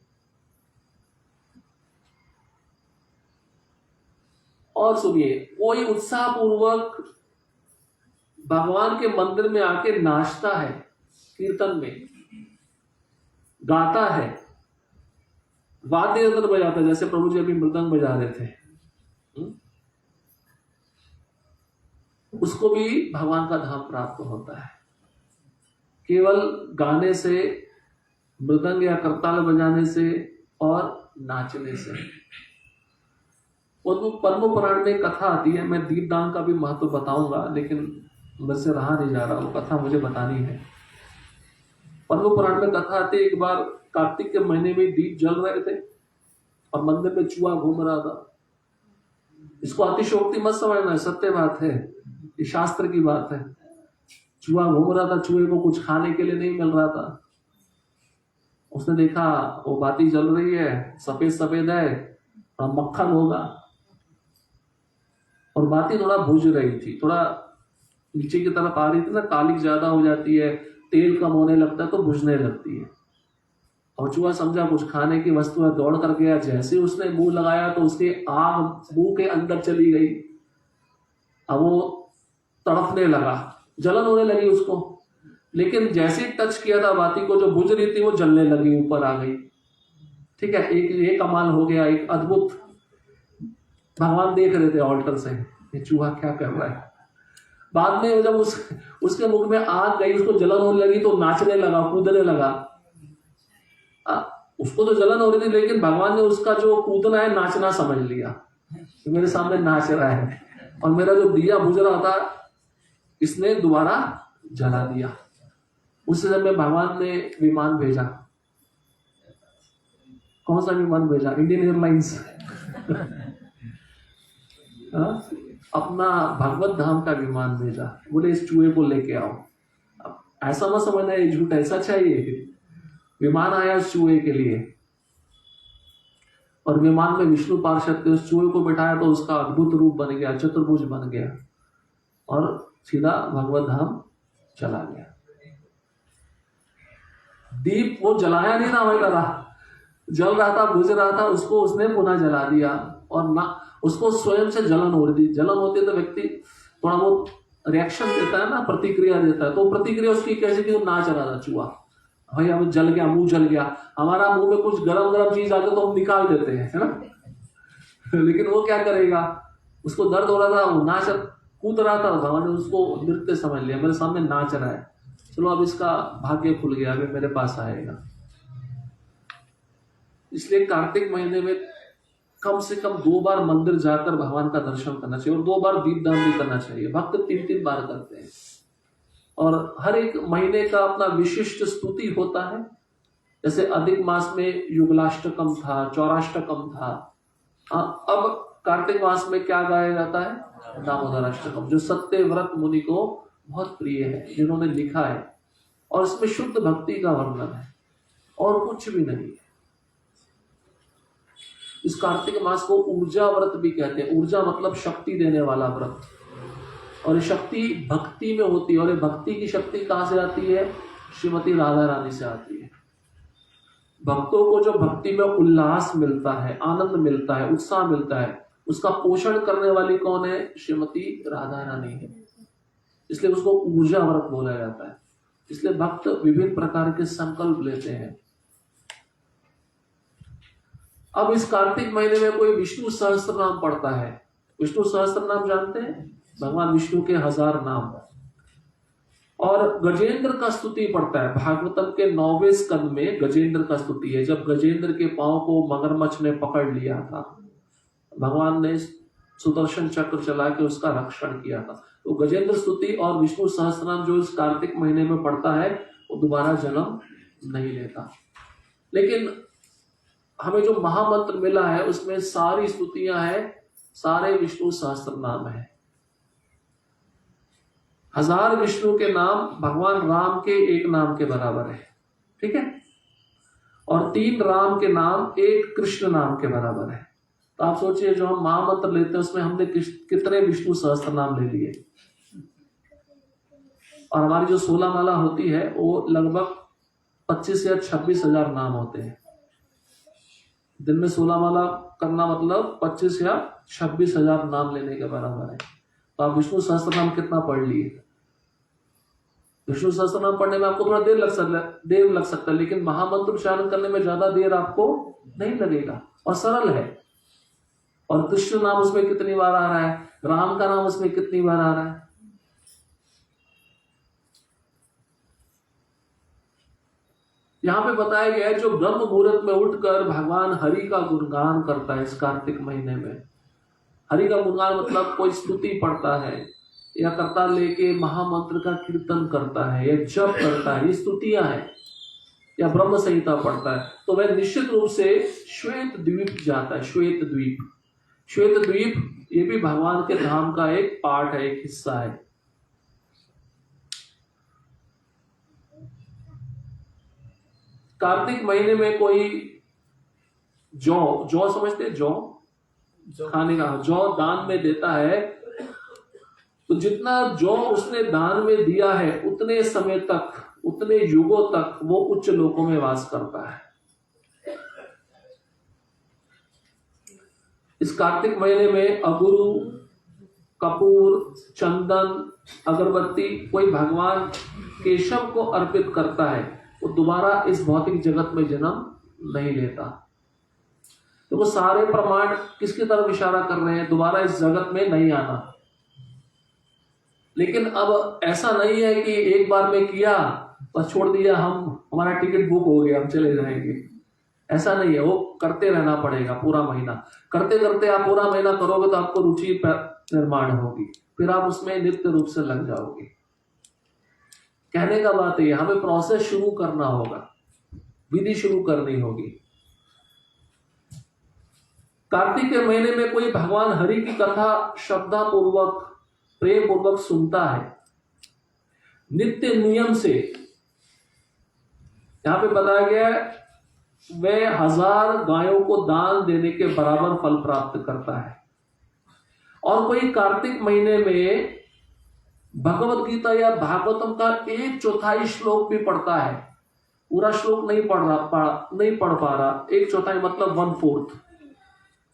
और सुनिए, कोई उत्साह पूर्वक भगवान के मंदिर में आके नाचता है, कीर्तन में गाता है, वाद्य यंत्र बजाता है, जैसे प्रभु जी अभी मृदंग बजा रहे थे, उसको भी भगवान का धाम प्राप्त होता है। केवल गाने से, मृदंग या करताल बजाने से और नाचने से। पद्म पुराण में कथा आती है, मैं दीपदान का भी महत्व बताऊंगा, लेकिन मेरे से रहा नहीं जा रहा, वो कथा मुझे बतानी है। पद्म पुराण में कथा आती है, एक बार कार्तिक के महीने में दीप जल रहे थे और मंदिर में चूहा घूम रहा था। इसको अतिशयोक्ति मत समझना, सत्य बात है, ये शास्त्र की बात है। चूहा घूम रहा था, चूहे को कुछ खाने के लिए नहीं मिल रहा था। उसने देखा वो बाती जल रही है, सफेद सफेद है, मक्खन होगा, और बाती थोड़ा भुज रही थी, थोड़ा नीचे की तरफ आ रही थी ना, कालिक ज्यादा हो जाती है, तेल कम होने लगता है तो भुजने लगती है। और चूहा समझा कुछ खाने की वस्तु है, दौड़ कर गया, जैसे उसने मुंह लगाया तो उसकी आग मुंह के अंदर चली गई। अब वो तड़पने लगा, जलन होने लगी उसको, लेकिन जैसे टच किया था बाती को, जो बुझ रही थी वो जलने लगी, ऊपर आ गई। ठीक है, एक कमाल हो गया, एक अद्भुत। भगवान देख रहे थे ऑल्टर से, ये चूहा क्या कर रहा है। बाद में जब उसके मुख में आग गई, उसको जलन होने लगी तो नाचने लगा, कूदने लगा। उसको तो जलन हो रही थी, लेकिन भगवान ने उसका जो कूदना है नाचना समझ लिया कि मेरे सामने नाच रहा है, और मेरा जो दिया बुझ रहा था इसने दोबारा जला दिया। उस समय भगवान ने विमान भेजा। कौन सा विमान भेजा? Indian airlines. अपना भगवत धाम का विमान भेजा, बोले इस चूहे को लेके आओ। अब ऐसा मत समझना ये झूठ है, सच है। ये विमान आया उस चूहे के लिए, और विमान में विष्णु पार्षद थे, उस चूहे को बिठाया तो उसका अद्भुत रूप बन गया, चतुर्भुज बन गया, और सीधा भगवत धाम चला गया। दीप वो जलाया नहीं ना, वही लगा जल रहा था, बुझ रहा था, उसको उसने पुनः जला दिया और ना उसको स्वयं से जलन हो रही थी। जलन होती है तो व्यक्ति थोड़ा बहुत रिएक्शन देता है ना, प्रतिक्रिया देता है। तो प्रतिक्रिया उसकी कैसे कि वो नाच रहा था चूहा, भाई अब जल गया, मुंह जल गया। हमारा मुंह में कुछ गरम गरम चीज आके तो हम निकाल देते हैं, है ना। लेकिन वो क्या करेगा, उसको दर्द हो रहा था, वो नाच कूद रहा था, भगवान ने उसको नृत्य समझ लिया, मेरे सामने नाच रहा है, चलो अब इसका भाग्य खुल गया, अभी मेरे पास आएगा। इसलिए कार्तिक महीने में कम से कम 2 बार मंदिर जाकर भगवान का दर्शन करना चाहिए और 2 बार दीपदान भी करना चाहिए। भक्त 3-3 बार करते हैं और हर एक महीने का अपना विशिष्ट स्तुति होता है। जैसे अधिक मास में युगलाष्टकम था, चौराष्टकम था। अब कार्तिक मास में क्या गाया जाता है, दामोदराष्टकम, जो सत्यव्रत मुनि को बहुत प्रिय है, जिन्होंने लिखा है। और इसमें शुद्ध भक्ति का वर्णन है और कुछ भी नहीं है। इस कार्तिक मास को ऊर्जा व्रत भी कहते हैं। ऊर्जा मतलब शक्ति देने वाला व्रत, और ये शक्ति भक्ति में होती है। और ये भक्ति की शक्ति कहां से आती है, श्रीमती राधा रानी से आती है। भक्तों को जो भक्ति में उल्लास मिलता है, आनंद मिलता है, उत्साह मिलता है, उसका पोषण करने वाली कौन है, श्रीमती राधा रानी है। इसलिए उसको ऊर्जा व्रत बोला जाता है। इसलिए भक्त विभिन्न प्रकार के संकल्प लेते हैं। अब इस कार्तिक महीने में कोई विष्णु सहस्त्र नाम पढ़ता है। विष्णु सहस्त्र नाम जानते हैं, भगवान विष्णु के 1000 नाम। और गजेंद्र का स्तुति पढ़ता है। भागवतम के 9वें स्कंद में गजेंद्र का स्तुति है। जब गजेंद्र के पांव को मगरमच्छ ने पकड़ लिया था, भगवान ने सुदर्शन चक्र चला के उसका रक्षण किया था। तो गजेंद्र स्तुति और विष्णु सहस्त्रनाम जो इस कार्तिक महीने में पढ़ता है, वो दोबारा जन्म नहीं लेता। लेकिन हमें जो महामंत्र मिला है उसमें सारी स्तुतियां हैं, सारे विष्णु सहस्त्र नाम है। 1000 विष्णु के नाम भगवान राम के एक नाम के बराबर है, ठीक है। और 3 राम के नाम 1 कृष्ण नाम के बराबर है। तो आप सोचिए, जो हम महामंत्र लेते हैं उसमें हमने कितने विष्णु सहस्त्र नाम ले लिए। और हमारी जो 16 माला होती है वो लगभग 25 या 26 हजार नाम होते हैं। दिन में 16 माला करना मतलब 25 या 26 हजार नाम लेने के बराबर है। तो आप विष्णु सहस्त्र नाम कितना पढ़ लिए। विष्णु सहस्त्र नाम पढ़ने में आपको थोड़ा देर लग सकता है, लेकिन महामंत्र उच्चारण करने में ज्यादा देर आपको नहीं लगेगा और सरल है। और कृष्ण नाम उसमें कितनी बार आ रहा है, राम का नाम उसमें कितनी बार आ रहा है। यहां पे बताया गया है, जो ब्रह्म मुहूर्त में उठकर भगवान हरि का गुणगान करता है इस कार्तिक महीने में। हरि का गुणगान मतलब कोई स्तुति पढ़ता है या करता लेके महामंत्र का कीर्तन करता है या जप करता है, ये स्तुतियां हैं, या ब्रह्म संहिता पढ़ता है, तो वह निश्चित रूप से श्वेत द्वीप जाता है। श्वेत द्वीप, श्वेत द्वीप ये भी भगवान के धाम का एक पार्ट है, एक हिस्सा है। कार्तिक महीने में कोई जौ समझते, जौ खाने का, जौ दान में देता है, तो जितना जौ उसने दान में दिया है उतने समय तक, उतने युगों तक वो उच्च लोकों में वास करता है। इस कार्तिक महीने में अगुरु, कपूर, चंदन, अगरबत्ती कोई भगवान केशव को अर्पित करता है, वो दोबारा इस भौतिक जगत में जन्म नहीं लेता। तो वो सारे प्रमाण किसकी तरफ इशारा कर रहे हैं, दोबारा इस जगत में नहीं आना। लेकिन अब ऐसा नहीं है कि एक बार में किया बस छोड़ दिया, हमारा टिकट बुक हो गया, हम चले जाएंगे, ऐसा नहीं है। वो करते रहना पड़ेगा पूरा महीना। करते करते आप पूरा महीना करोगे तो आपको रुचि निर्माण होगी, फिर आप उसमें नित्य रूप से लग जाओगे। कहने का बात है, हमें प्रोसेस शुरू करना होगा, विधि शुरू करनी होगी। कार्तिक के महीने में कोई भगवान हरि की कथा श्रद्धा पूर्वक, प्रेम पूर्वक सुनता है, नित्य नियम से, यहां पे बताया गया है, वह 1000 गायों को दान देने के बराबर फल प्राप्त करता है। और कोई कार्तिक महीने में भगवत गीता या भागवतम का 1/4 श्लोक भी पढ़ता है, पूरा श्लोक नहीं पढ़ पा रहा, 1/4 मतलब 1/4,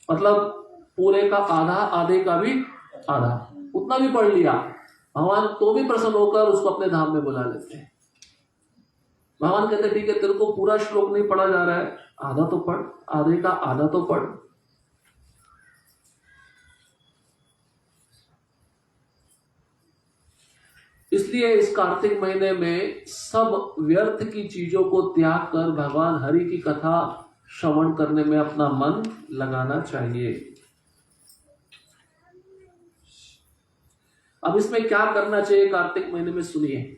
मतलब पूरे का आधा, आधे का भी आधा, उतना भी पढ़ लिया, भगवान तो भी प्रसन्न होकर उसको अपने धाम में बुला लेते हैं। भगवान कहते ठीक है, तेरे को पूरा श्लोक नहीं पढ़ा जा रहा है, आधा तो पढ़, आधे का आधा तो पढ़। इसलिए इस कार्तिक महीने में सब व्यर्थ की चीजों को त्याग कर भगवान हरि की कथा श्रवण करने में अपना मन लगाना चाहिए। अब इसमें क्या करना चाहिए कार्तिक महीने में, सुनिए।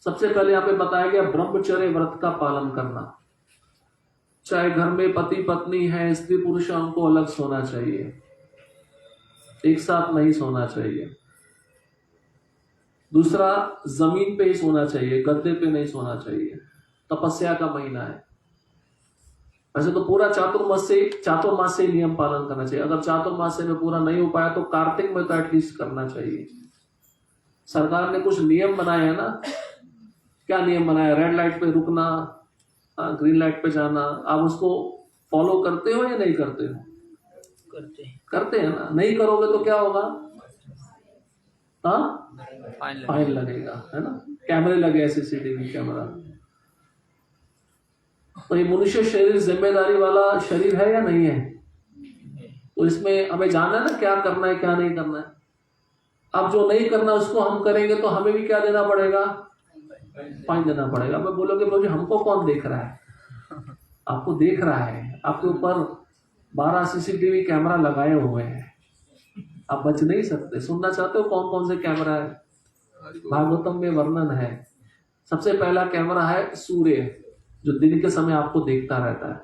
सबसे पहले यहाँ पे बताया गया ब्रह्मचर्य व्रत का पालन करना। चाहे घर में पति पत्नी है, स्त्री पुरुष, उनको अलग सोना चाहिए, एक साथ नहीं सोना चाहिए। दूसरा, जमीन पे ही सोना चाहिए, गद्दे पे नहीं सोना चाहिए। तपस्या का महीना है। वैसे तो पूरा चातुर्मास्य नियम पालन करना चाहिए। अगर चातुर्मास्य में पूरा नहीं हो पाया तो कार्तिक में तो एटलीस्ट करना चाहिए। सरकार ने कुछ नियम बनाए हैं ना। क्या नियम बनाया? रेड लाइट पे रुकना, ग्रीन लाइट पे जाना। आप उसको फॉलो करते हो या नहीं करते हो? करते हैं ना। नहीं करोगे तो क्या होगा? फाइन लगेगा, है ना। कैमरे लगे, सीसीटीवी कैमरा। तो ये मनुष्य शरीर जिम्मेदारी वाला शरीर है या नहीं है? तो इसमें हमें जानना है ना क्या करना है क्या नहीं करना है। अब जो नहीं करना उसको हम करेंगे तो हमें भी क्या देना पड़ेगा? फाइन देना पड़ेगा। मैं बोलोगे मुझे हमको कौन देख रहा है? आपको देख रहा है। आपके ऊपर 12 सीसीटीवी कैमरा लगाए हुए हैं, आप बच नहीं सकते। सुनना चाहते हो कौन कौन से कैमरा है? भागवतम में वर्णन है। सबसे पहला कैमरा है सूर्य, जो दिन के समय आपको देखता रहता है।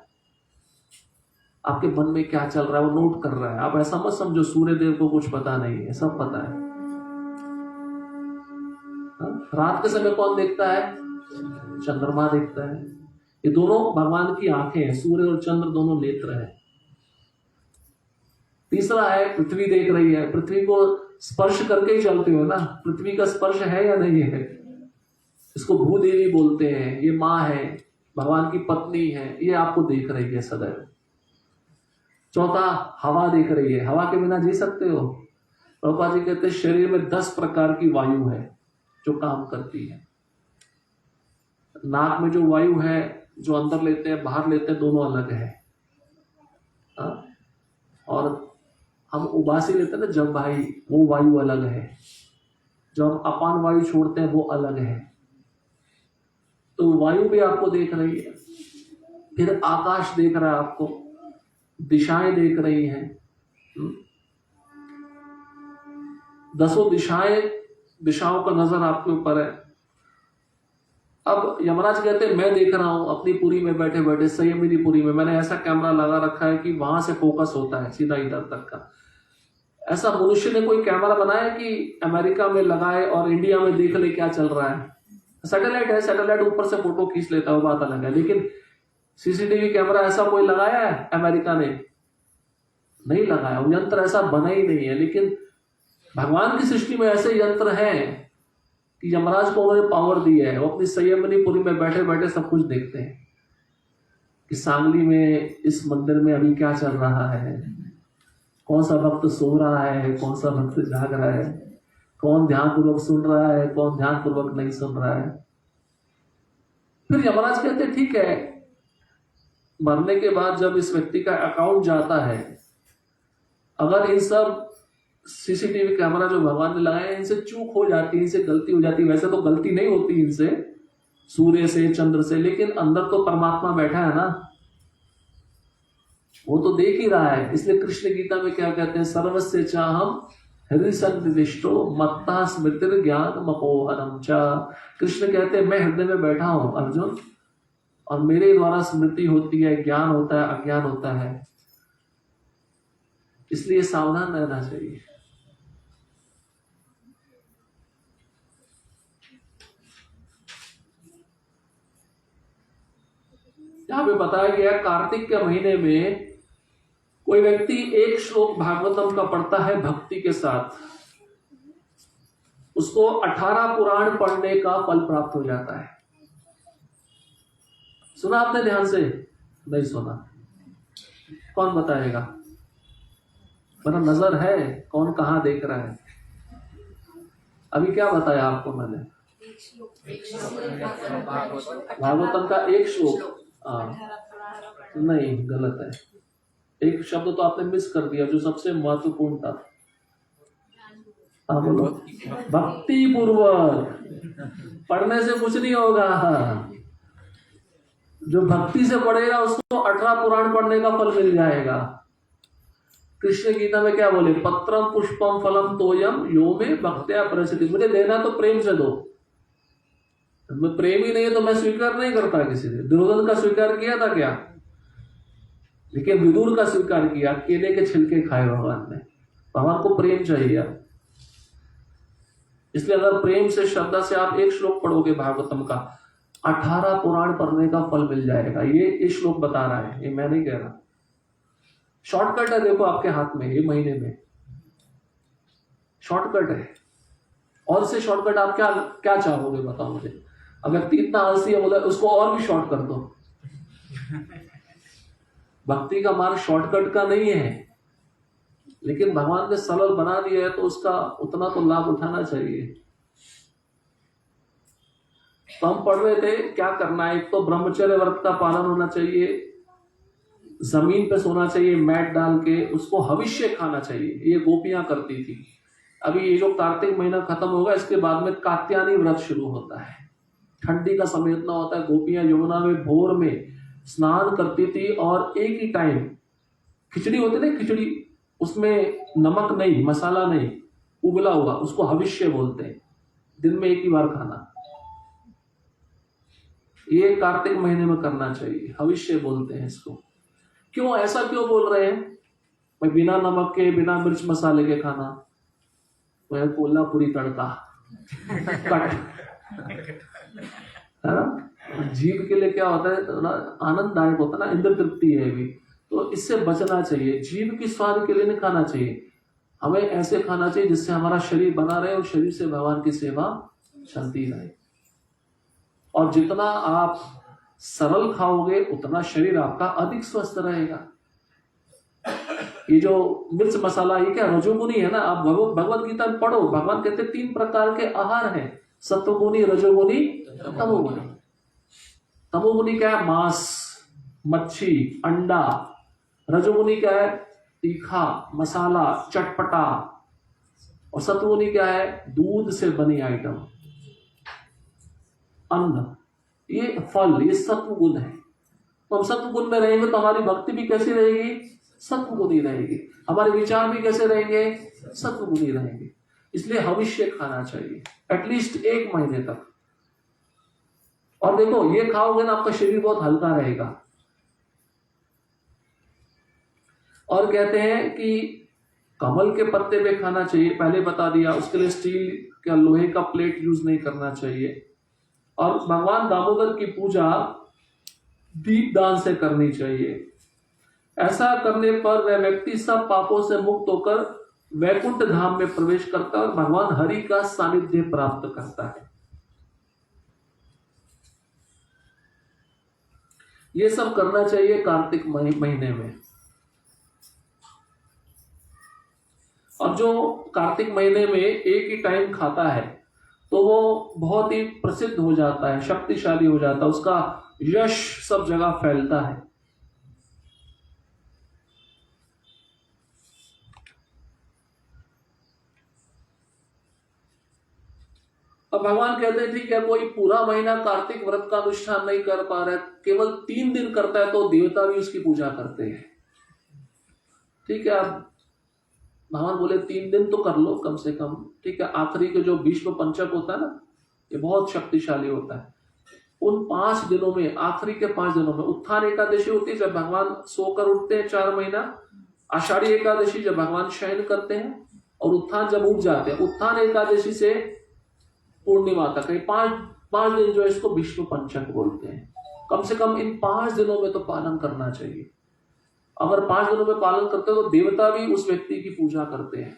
आपके मन में क्या चल रहा है वो नोट कर रहा है। आप ऐसा मत समझो सूर्य देव को कुछ पता नहीं है, सब पता है। रात के समय कौन देखता है? चंद्रमा देखता है। ये दोनों भगवान की आंखें हैं, सूर्य और चंद्र दोनों नेत्र हैं। तीसरा है पृथ्वी देख रही है। पृथ्वी को स्पर्श करके ही चलते हो ना। पृथ्वी का स्पर्श है या नहीं है? इसको भूदेवी बोलते हैं। ये माँ है, भगवान की पत्नी है, ये आपको देख रही है सदैव। चौथा, हवा देख रही है। हवा के बिना जी सकते हो? प्रभुपाद जी कहते हैं शरीर में 10 प्रकार की वायु है जो काम करती है। नाक में जो वायु है, जो अंदर लेते हैं बाहर लेते हैं, दोनों अलग है। और हम उबासी लेते हैं ना जब भाई, वो वायु अलग है। जो हम अपान वायु छोड़ते हैं वो अलग है। तो वायु भी आपको देख रही है। फिर आकाश देख रहा है आपको, दिशाएं देख रही हैं। 10 दिशाओं का नजर आपके ऊपर है। अब यमराज कहते हैं मैं देख रहा हूं अपनी पुरी में बैठे बैठे, संयमिनी पुरी में मैंने ऐसा कैमरा लगा रखा है कि वहां से फोकस होता है सीधा इधर तक का। ऐसा मनुष्य ने कोई कैमरा बनाया कि अमेरिका में लगाए और इंडिया में देख ले क्या चल रहा है? सैटेलाइट है, सैटेलाइट ऊपर से फोटो खींच लेता है, बात अलग है। लेकिन सीसीटीवी कैमरा ऐसा कोई लगाया है? अमेरिका ने नहीं लगाया। वो यंत्र ऐसा बना ही नहीं है। लेकिन भगवान की सृष्टि में ऐसे यंत्र हैं कि यमराज को उन्होंने पावर दी है। वो अपनी संयमनी पुरी में बैठे बैठे सब कुछ देखते हैं कि सांगली में इस मंदिर में अभी क्या चल रहा है, कौन सा भक्त सो रहा है, कौन सा भक्त जाग रहा है, कौन ध्यान पूर्वक सुन रहा है, कौन ध्यान पूर्वक नहीं सुन रहा है। फिर यमराज कहते ठीक है, मरने के बाद जब इस व्यक्ति का अकाउंट जाता है, अगर इन सब सीसीटीवी कैमरा जो भगवान ने लगाए इनसे चूक हो जाती है, इनसे गलती हो जाती है। वैसे तो गलती नहीं होती इनसे, सूर्य से चंद्र से, लेकिन अंदर तो परमात्मा बैठा है ना, वो तो देख ही रहा है। इसलिए कृष्ण गीता में क्या कहते हैं? सर्वस्य चाहम हृदय संनिविष्टो मत्ता स्मृति ज्ञान मपोहनम चा। कृष्ण कहते हैं मैं हृदय में बैठा हूं अर्जुन, और मेरे द्वारा स्मृति होती है, ज्ञान होता है, अज्ञान होता है। इसलिए सावधान रहना चाहिए। यहां पे बताया गया कार्तिक के महीने में कोई व्यक्ति 1 श्लोक भागवतम का पढ़ता है भक्ति के साथ, उसको 18 पुराण पढ़ने का फल प्राप्त हो जाता है। सुना आपने ध्यान से? नहीं सुना? कौन बताएगा? मतलब नजर है, कौन कहाँ देख रहा है? अभी क्या बताया आपको मैंने? भागवतम का एक श्लोक। नहीं, गलत है। एक शब्द तो आपने मिस कर दिया जो सबसे महत्वपूर्ण था। हाँ बोलो। भक्ति पूर्वक पढ़ने से कुछ नहीं होगा। जो भक्ति से पढ़ेगा उसको 18 पुराण पढ़ने का फल मिल जाएगा। कृष्ण गीता में क्या बोले? पत्रम पुष्पम फलम तोयम यो में भक्त्या प्रसिद्धि। मुझे देना तो प्रेम से दो। मैं प्रेम ही नहीं है तो मैं स्वीकार नहीं करता किसी ने। दुर्योधन का स्वीकार किया था क्या? लेकिन विदुर का स्वीकार किया। केले के छिलके खाए भगवान ने। भगवान को प्रेम चाहिए। इसलिए अगर प्रेम से, श्रद्धा से आप एक श्लोक पढ़ोगे भागवतम का, 18 पुराण पढ़ने का फल मिल जाएगा। ये श्लोक बता रहा है, ये मैं नहीं कह रहा। शॉर्टकट है, देखो आपके हाथ में, ये महीने में शॉर्टकट है। और से शॉर्टकट आप क्या क्या चाहोगे बताओ मुझे? अब व्यक्ति इतना आलसी है, बोला उसको और भी शॉर्ट कर दो। भक्ति का मार्ग शॉर्टकट का नहीं है, लेकिन भगवान ने सरल बना दिया है तो उसका उतना तो लाभ उठाना चाहिए। तो हम पढ़ रहे थे क्या करना है। एक तो ब्रह्मचर्य व्रत का पालन होना चाहिए, जमीन पे सोना चाहिए मैट डाल के, उसको हविष्य खाना चाहिए। ये गोपियां करती थी। अभी ये जो कार्तिक महीना खत्म होगा, इसके बाद में कात्यायनी व्रत शुरू होता है। ठंडी का समय इतना होता है, गोपियां यमुना में भोर में स्नान करती थी और एक ही टाइम खिचड़ी होती ना, खिचड़ी, उसमें नमक नहीं, मसाला नहीं, उबला हुआ, उसको हविष्य बोलते हैं। दिन में एक ही बार खाना। ये कार्तिक महीने में करना चाहिए, हविष्य बोलते हैं इसको। क्यों, ऐसा क्यों बोल रहे हैं? भाई बिना नमक के, बिना मिर्च मसाले के खाना, वह कोल्हापुरी तड़का कट, है ना। जीभ के लिए क्या होता है ना, आनंददायक होता है ना, इंद्र तृप्ति है भी, तो इससे बचना चाहिए। जीभ की स्वाद के लिए नहीं खाना चाहिए। हमें ऐसे खाना चाहिए जिससे हमारा शरीर बना रहे और शरीर से भगवान की सेवा चलती रहे। और जितना आप सरल खाओगे उतना शरीर आपका अधिक स्वस्थ रहेगा। ये जो मिर्च मसाला, ये क्या रजोगुनी है ना। आप भगवत गीता में पढ़ो, भगवान कहते 3 प्रकार के आहार हैं, सत्वगुनी, रजोगुनी, तमोगुनी। तमोगुनी क्या है? मांस, मच्छी, अंडा। रजोगुनी क्या है? तीखा, मसाला, चटपटा। और सत्वगुनी क्या है? दूध से बनी आइटम, अन्न, ये फल, ये सत्व गुण है। तो हम सत्व गुण में रहेंगे तो हमारी भक्ति भी कैसी रहेगी? सत्व गुणी रहेगी। हमारे विचार भी कैसे रहेंगे? सत्व गुणी रहेंगे। इसलिए हविष्य खाना चाहिए एटलीस्ट 1 महीने तक। और देखो, ये खाओगे ना, आपका शरीर बहुत हल्का रहेगा। और कहते हैं कि कमल के पत्ते पे खाना चाहिए, पहले बता दिया। उसके लिए स्टील का, लोहे का प्लेट यूज नहीं करना चाहिए। और भगवान दामोदर की पूजा दीप दान से करनी चाहिए। ऐसा करने पर वह व्यक्ति सब पापों से मुक्त होकर वैकुंठ धाम में प्रवेश करता है और भगवान हरि का सानिध्य प्राप्त करता है। ये सब करना चाहिए कार्तिक महीने में। और जो कार्तिक महीने में एक ही टाइम खाता है तो वो बहुत ही प्रसिद्ध हो जाता है, शक्तिशाली हो जाता है, उसका यश सब जगह फैलता है। अब भगवान कहते हैं ठीक है, कोई पूरा महीना कार्तिक व्रत का अनुष्ठान नहीं कर पा रहा है, केवल 3 दिन करता है, तो देवता भी उसकी पूजा करते हैं। ठीक है, अब भगवान बोले 3 दिन तो कर लो कम से कम। ठीक है, आखिरी के जो भीष्म पंचक होता है ना, ये बहुत शक्तिशाली होता है। उन 5 दिनों में, आखिरी के 5 दिनों में उत्थान एकादशी होती है जब भगवान सोकर उठते हैं 4 महीना, आषाढ़ी एकादशी जब भगवान शयन करते हैं, और उत्थान जब उठ जाते हैं। उत्थान एकादशी से पूर्णिमा तक, 5 दिन जो है इसको भीष्म पंचक बोलते हैं। कम से कम इन 5 दिनों में तो पालन करना चाहिए। अगर 5 दिनों में पालन करते हो तो देवता भी उस व्यक्ति की पूजा करते हैं।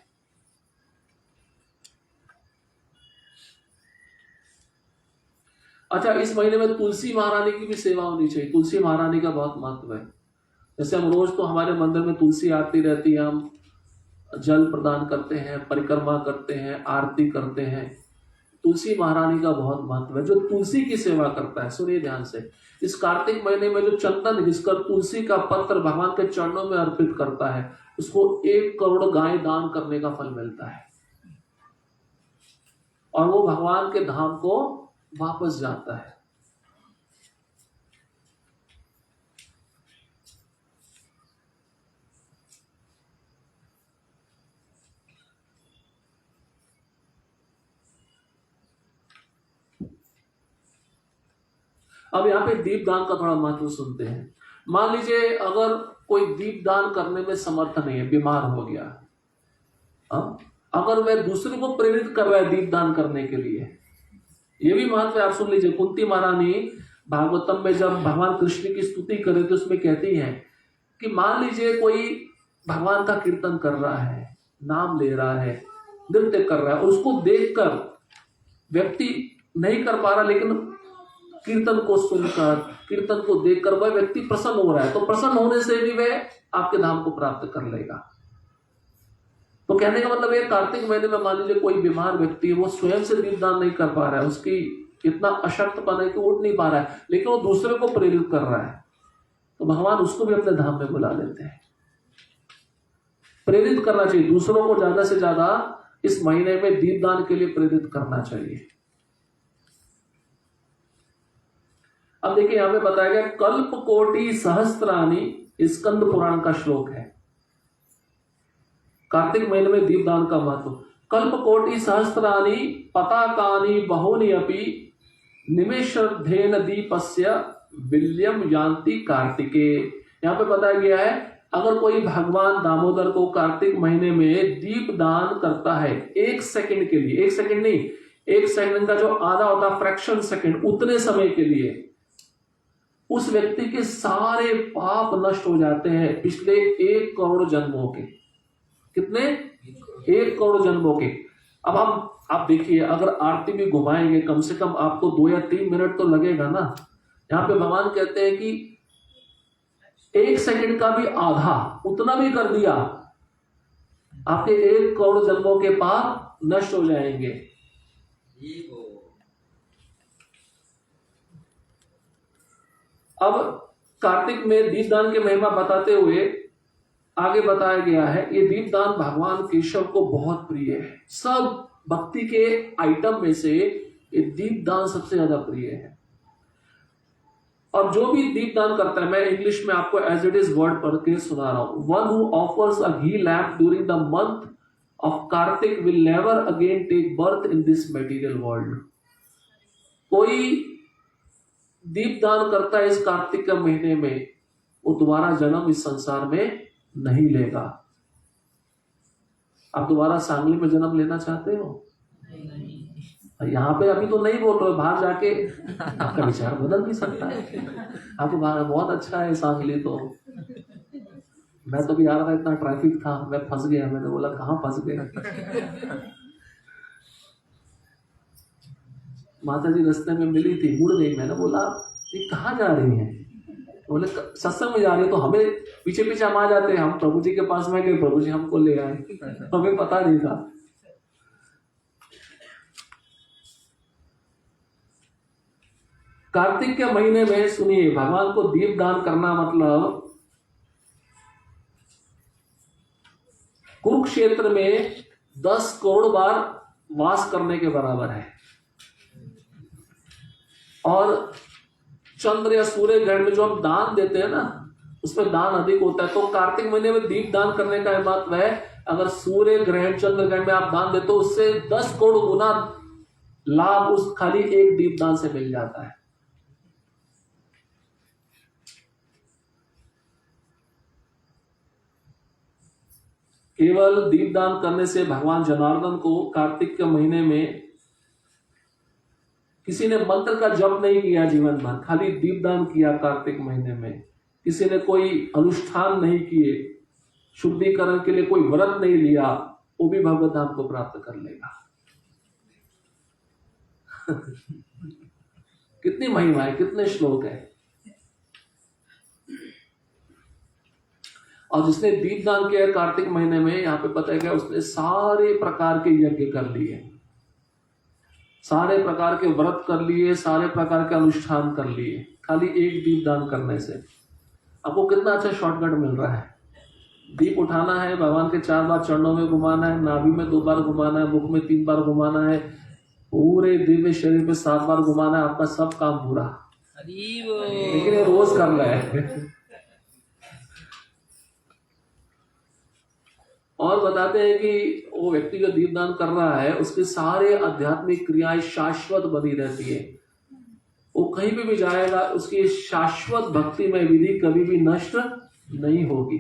अच्छा, इस महीने में तुलसी महारानी की भी सेवा होनी चाहिए। तुलसी महारानी का बहुत महत्व है। जैसे हम रोज तो हमारे मंदिर में तुलसी आरती रहती है, हम जल प्रदान करते हैं, परिक्रमा करते हैं, आरती करते हैं। तुलसी महारानी का बहुत महत्व है। जो तुलसी की सेवा करता है, सुनिए ध्यान से, इस कार्तिक महीने में जो चंदन घिसकर तुलसी का पत्र भगवान के चरणों में अर्पित करता है, उसको 1 करोड़ गाय दान करने का फल मिलता है और वो भगवान के धाम को वापस जाता है। अब यहाँ पे दीप दान का थोड़ा महत्व सुनते हैं। मान लीजिए अगर कोई दीप दान करने में समर्थ नहीं है, बीमार हो गया, अगर वह दूसरे को प्रेरित कर रहा है दीप दान करने के लिए, ये भी महत्व है। आप सुन लीजिए, कुंती महारानी भागवतम में जब भगवान कृष्ण की स्तुति करे तो उसमें कहती है कि मान लीजिए कोई भगवान का कीर्तन कर रहा है, नाम ले रहा है, नृत्य कर रहा है, और उसको देखकर व्यक्ति नहीं कर पा रहा, लेकिन कीर्तन को सुनकर, कीर्तन को देखकर वह व्यक्ति प्रसन्न हो रहा है, तो प्रसन्न होने से भी वह आपके धाम को प्राप्त कर लेगा। तो कहने का मतलब ये, कार्तिक महीने में मान लीजिए कोई बीमार व्यक्ति है, वो स्वयं से दीपदान नहीं कर पा रहा है, उसकी इतना अशक्तपन है कि उठ नहीं पा रहा है, लेकिन वो दूसरे को प्रेरित कर रहा है, तो भगवान उसको भी अपने धाम में बुला लेते हैं। प्रेरित करना चाहिए दूसरों को, ज्यादा से ज्यादा इस महीने में दीपदान के लिए प्रेरित करना चाहिए। अब देखिए यहां पे बताया गया, कल्प कोटि सहस्त्राणी, स्कंद पुराण का श्लोक है। कार्तिक महीने में दीपदान का महत्व। कल्प कोटि सहस्त्राणी पताकानि बहूनि अपि निमेषार्धेन दीपस्य विल्यम यान्ति कार्तिके। यहां पे बताया गया है, अगर कोई भगवान दामोदर को कार्तिक महीने में दीप दान करता है 1 सेकंड के लिए, 1 सेकंड नहीं, 1 सेकंड का जो आधा होता, फ्रैक्शन सेकंड, उतने समय के लिए उस व्यक्ति के सारे पाप नष्ट हो जाते हैं पिछले 1 करोड़ जन्मों के। कितने? 1 करोड़ जन्मों के। अब आप देखिए, अगर आरती भी घुमाएंगे, कम से कम आपको 2 या 3 मिनट तो लगेगा ना। यहाँ पे भगवान कहते हैं कि 1 सेकंड का भी आधा, उतना भी कर दिया, आपके 1 करोड़ जन्मों के पाप नष्ट हो जाएंगे। अब कार्तिक में दीपदान की महिमा बताते हुए आगे बताया गया है, ये दीपदान भगवान केशव को बहुत प्रिय है। सब भक्ति के आइटम में से ये दीपदान सबसे ज्यादा प्रिय है। और जो भी दीपदान करता है, मैं इंग्लिश में आपको एज इट इज वर्ड पढ़ के सुना रहा हूं। One who offers a ghee lamp during the month of Kartik will never again take birth in this material world. कोई दीपदान करता है इस कार्तिक के महीने में, वो दोबारा जन्म इस संसार में नहीं लेगा। आप दोबारा सांगली में जन्म लेना चाहते हो? यहाँ पे अभी तो नहीं बोल रहे, बाहर जाके आपका विचार बदल भी सकता है। आपको बहुत अच्छा है सांगली, तो मैं तो भी आ रहा था, इतना ट्रैफिक था, मैं फंस गया। मैंने बोला कहाँ फंस गया? माता जी रास्ते में मिली थी, मुड़ गई। मैंने बोला ये कहाँ जा रही हैं? बोले सत्संग में जा रही है। तो हमें पीछे पीछे हम आ जाते हैं, हम प्रभु जी के पास में गए, प्रभु जी हमको ले आए, हमें पता नहीं था। कार्तिक के महीने में सुनिए, भगवान को दीप दान करना मतलब कुरुक्षेत्र में 10 करोड़ बार वास करने के बराबर है। और चंद्र या सूर्य ग्रहण में जो हम दान देते हैं ना, उसमें दान अधिक होता है। तो कार्तिक महीने में दीप दान करने का महत्व है। अगर सूर्य ग्रहण, चंद्र ग्रहण में आप दान देते हो, उससे 10 करोड़ गुना लाभ उस खाली एक दीप दान से मिल जाता है। केवल दीपदान करने से भगवान जनार्दन को कार्तिक के महीने में, किसी ने मंत्र का जप नहीं किया जीवन भर, खाली दीपदान किया कार्तिक महीने में, किसी ने कोई अनुष्ठान नहीं किए, शुद्धिकरण के लिए कोई व्रत नहीं लिया, वो भी भगवत धाम को प्राप्त कर लेगा। कितनी महिमा है, कितने श्लोक है। और जिसने दीपदान किया कार्तिक महीने में, यहाँ पे पता है क्या, उसने सारे प्रकार के यज्ञ कर लिए, सारे प्रकार के व्रत कर लिए, सारे प्रकार के अनुष्ठान कर लिए, खाली एक दीपदान करने से। आपको कितना अच्छा शॉर्टकट मिल रहा है। दीप उठाना है, भगवान के 4 बार चरणों में घुमाना है, नाभि में 2 बार घुमाना है, मुख में 3 बार घुमाना है, पूरे दिव्य शरीर पे 7 बार घुमाना है, आपका सब काम पूरा। लेकिन ये रोज कर रहा है। और बताते हैं कि वो व्यक्ति जो दीपदान कर रहा है उसके सारे आध्यात्मिक क्रियाएं शाश्वत बनी रहती है। वो कहीं पे भी जाएगा, उसकी शाश्वत भक्ति में विधि कभी भी नष्ट नहीं होगी।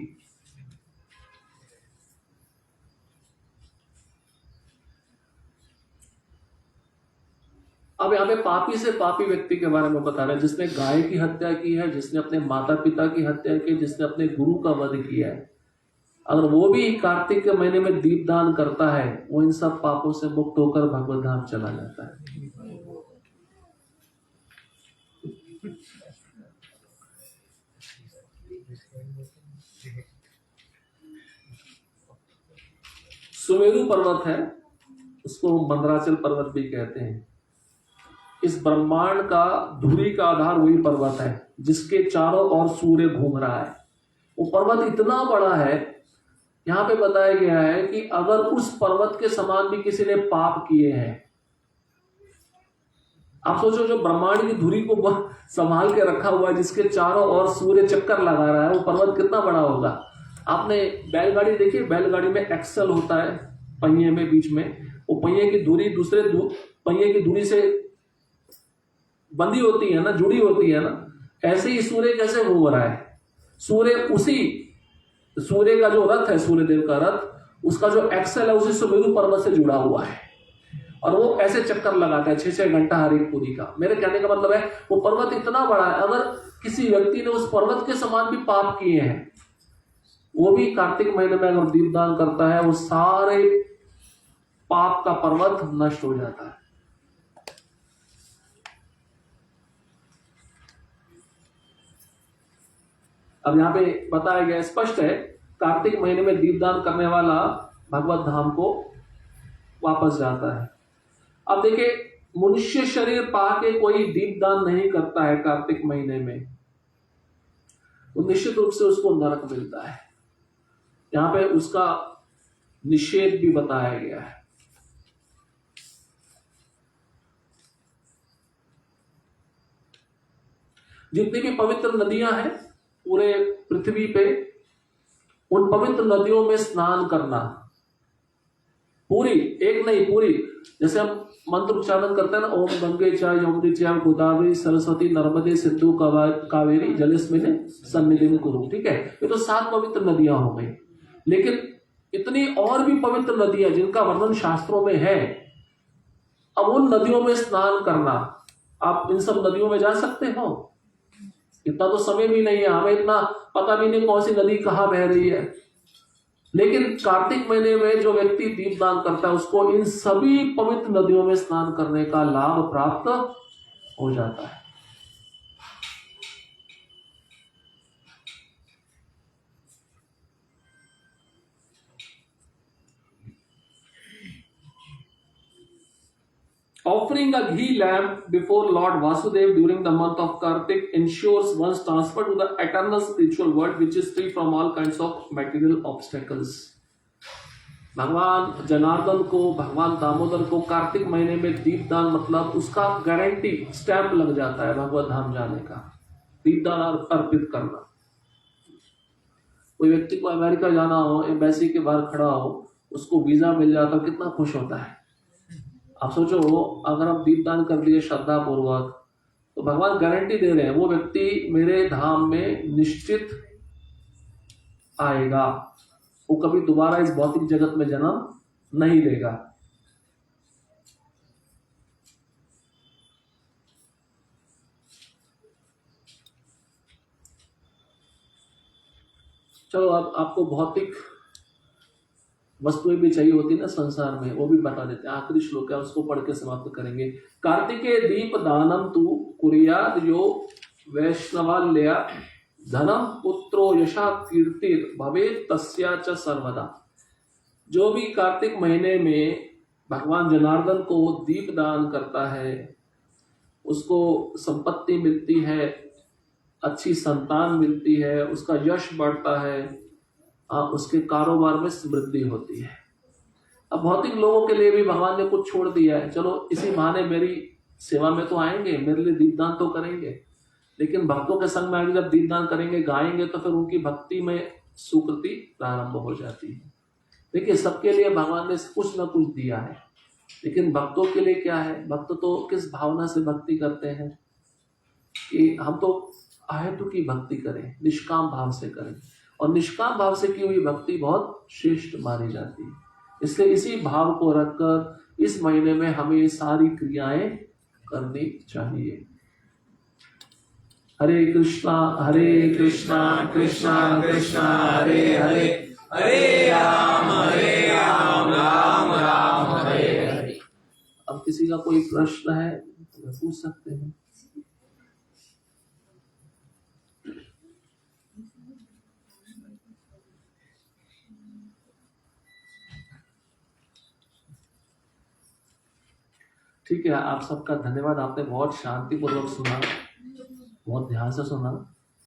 अब यहाँ पे पापी से पापी व्यक्ति के बारे में बता रहे हैं, जिसने गाय की हत्या की है, जिसने अपने माता पिता की हत्या की, जिसने अपने गुरु का वध किया है। अगर वो भी कार्तिक के महीने में दीपदान करता है, वो इन सब पापों से मुक्त होकर भगवत धाम चला जाता है। सुमेरु पर्वत है, उसको मंदराचल पर्वत भी कहते हैं। इस ब्रह्मांड का धुरी का आधार वही पर्वत है जिसके चारों ओर सूर्य घूम रहा है। वो पर्वत इतना बड़ा है, यहाँ पे बताया गया है कि अगर उस पर्वत के समान भी किसी ने पाप किए हैं, आप सोचो जो ब्रह्मांड की धुरी को संभाल के रखा हुआ है, जिसके चारों ओर सूर्य चक्कर लगा रहा है, वो पर्वत कितना बड़ा होगा। आपने बैलगाड़ी देखी, बैलगाड़ी में एक्सल होता है पहिए में बीच में, वो पहिए की धुरी दूसरे पहिए की धुरी से बंधी होती है ना, जुड़ी होती है ना। ऐसे ही सूर्य कैसे घूम रहा है, सूर्य का जो रथ है, सूर्यदेव का रथ, उसका जो एक्सल है उसी सुमेरु पर्वत से जुड़ा हुआ है, और वो ऐसे चक्कर लगाता है 6-6 घंटा हर एक पूरी का। मेरे कहने का मतलब है वो पर्वत इतना बड़ा है, अगर किसी व्यक्ति ने उस पर्वत के समान भी पाप किए हैं, वो भी कार्तिक महीने में अगर दीपदान करता है, वो सारे पाप का पर्वत नष्ट हो जाता है। अब यहाँ पे बताया गया, स्पष्ट है, कार्तिक महीने में दीपदान करने वाला भगवत धाम को वापस जाता है। अब देखिए, मनुष्य शरीर पाके कोई दीपदान नहीं करता है कार्तिक महीने में, तो निश्चित रूप से उसको नरक मिलता है। यहाँ पे उसका निषेध भी बताया गया है। जितनी भी पवित्र नदियां हैं पूरे पृथ्वी पे, उन पवित्र नदियों में स्नान करना, पूरी, एक नहीं पूरी, जैसे हम मंत्र उच्चारण करते हैं ना, ओम गंगे च यमुने च गोदावरी सरस्वती नर्मदे सिंधु कावेरी जलेस्मिन् सन्निधिं कुरु। ठीक है, ये तो 7 पवित्र नदियां हो गई, लेकिन इतनी और भी पवित्र नदियां जिनका वर्णन शास्त्रों में है। अब उन नदियों में स्नान करना, आप इन सब नदियों में जा सकते हो? इतना तो समय भी नहीं है, हमें इतना पता भी नहीं कौन सी नदी कहाँ बह रही है। लेकिन कार्तिक महीने में जो व्यक्ति दीपदान करता है, उसको इन सभी पवित्र नदियों में स्नान करने का लाभ प्राप्त हो जाता है। Offering a ghee lamp before Lord Vasudev during the month of Kartik ensures one's transfer to the eternal spiritual world, which is free from all kinds of material obstacles. भगवान जनार्दन को, भगवान दामोदर को कार्तिक महीने में दीपदान मतलब उसका गारंटी स्टैंप लग जाता है भगवत धाम जाने का, दीपदान अर्पित करना। कोई व्यक्ति को अमेरिका जाना हो, एम्बेसी के बाहर खड़ा हो, उसको वीजा मिल जाता, कितना खुश होता है। आप सोचो, अगर आप दीपदान कर दिए श्रद्धा पूर्वक, तो भगवान गारंटी दे रहे हैं वो व्यक्ति मेरे धाम में निश्चित आएगा, वो कभी दोबारा इस भौतिक जगत में जन्म नहीं लेगा। चलो, अब आपको भौतिक वस्तुएं भी चाहिए होती ना संसार में, वो भी बता देते हैं। आखिरी श्लोक है, उसको पढ़ के समाप्त करेंगे। कार्तिके दीप दानम तु कुर्याद यो वैष्णवाल्य धनम पुत्रो यशा कीर्तिर भवेत् तस्या च सर्वदा। जो भी कार्तिक महीने में भगवान जनार्दन को दीप दान करता है, उसको संपत्ति मिलती है, अच्छी संतान मिलती है, उसका यश बढ़ता है, उसके कारोबार में समृद्धि होती है। अब भौतिक लोगों के लिए भी भगवान ने कुछ छोड़ दिया है, चलो इसी बहाने मेरी सेवा में तो आएंगे, मेरे लिए दीपदान तो करेंगे। लेकिन भक्तों के संग में आगे जब दीपदान करेंगे, गाएंगे, तो फिर उनकी भक्ति में सुकृति प्रारंभ हो जाती है। देखिए, सबके लिए भगवान ने कुछ ना कुछ दिया है, लेकिन भक्तों के लिए क्या है? भक्त तो किस भावना से भक्ति करते हैं कि हम तो अहेतु की भक्ति करें, निष्काम भाव से करें, और निष्काम भाव से की हुई भक्ति बहुत श्रेष्ठ मानी जाती है। इसलिए इसी भाव को रखकर इस महीने में हमें ये सारी क्रियाएं करनी चाहिए। हरे कृष्णा कृष्णा कृष्णा हरे हरे, हरे राम राम राम हरे हरे। अब किसी का कोई प्रश्न है तो पूछ सकते हैं। ठीक है, आप सबका धन्यवाद। आपने बहुत शांतिपूर्वक सुना, बहुत ध्यान से सुना।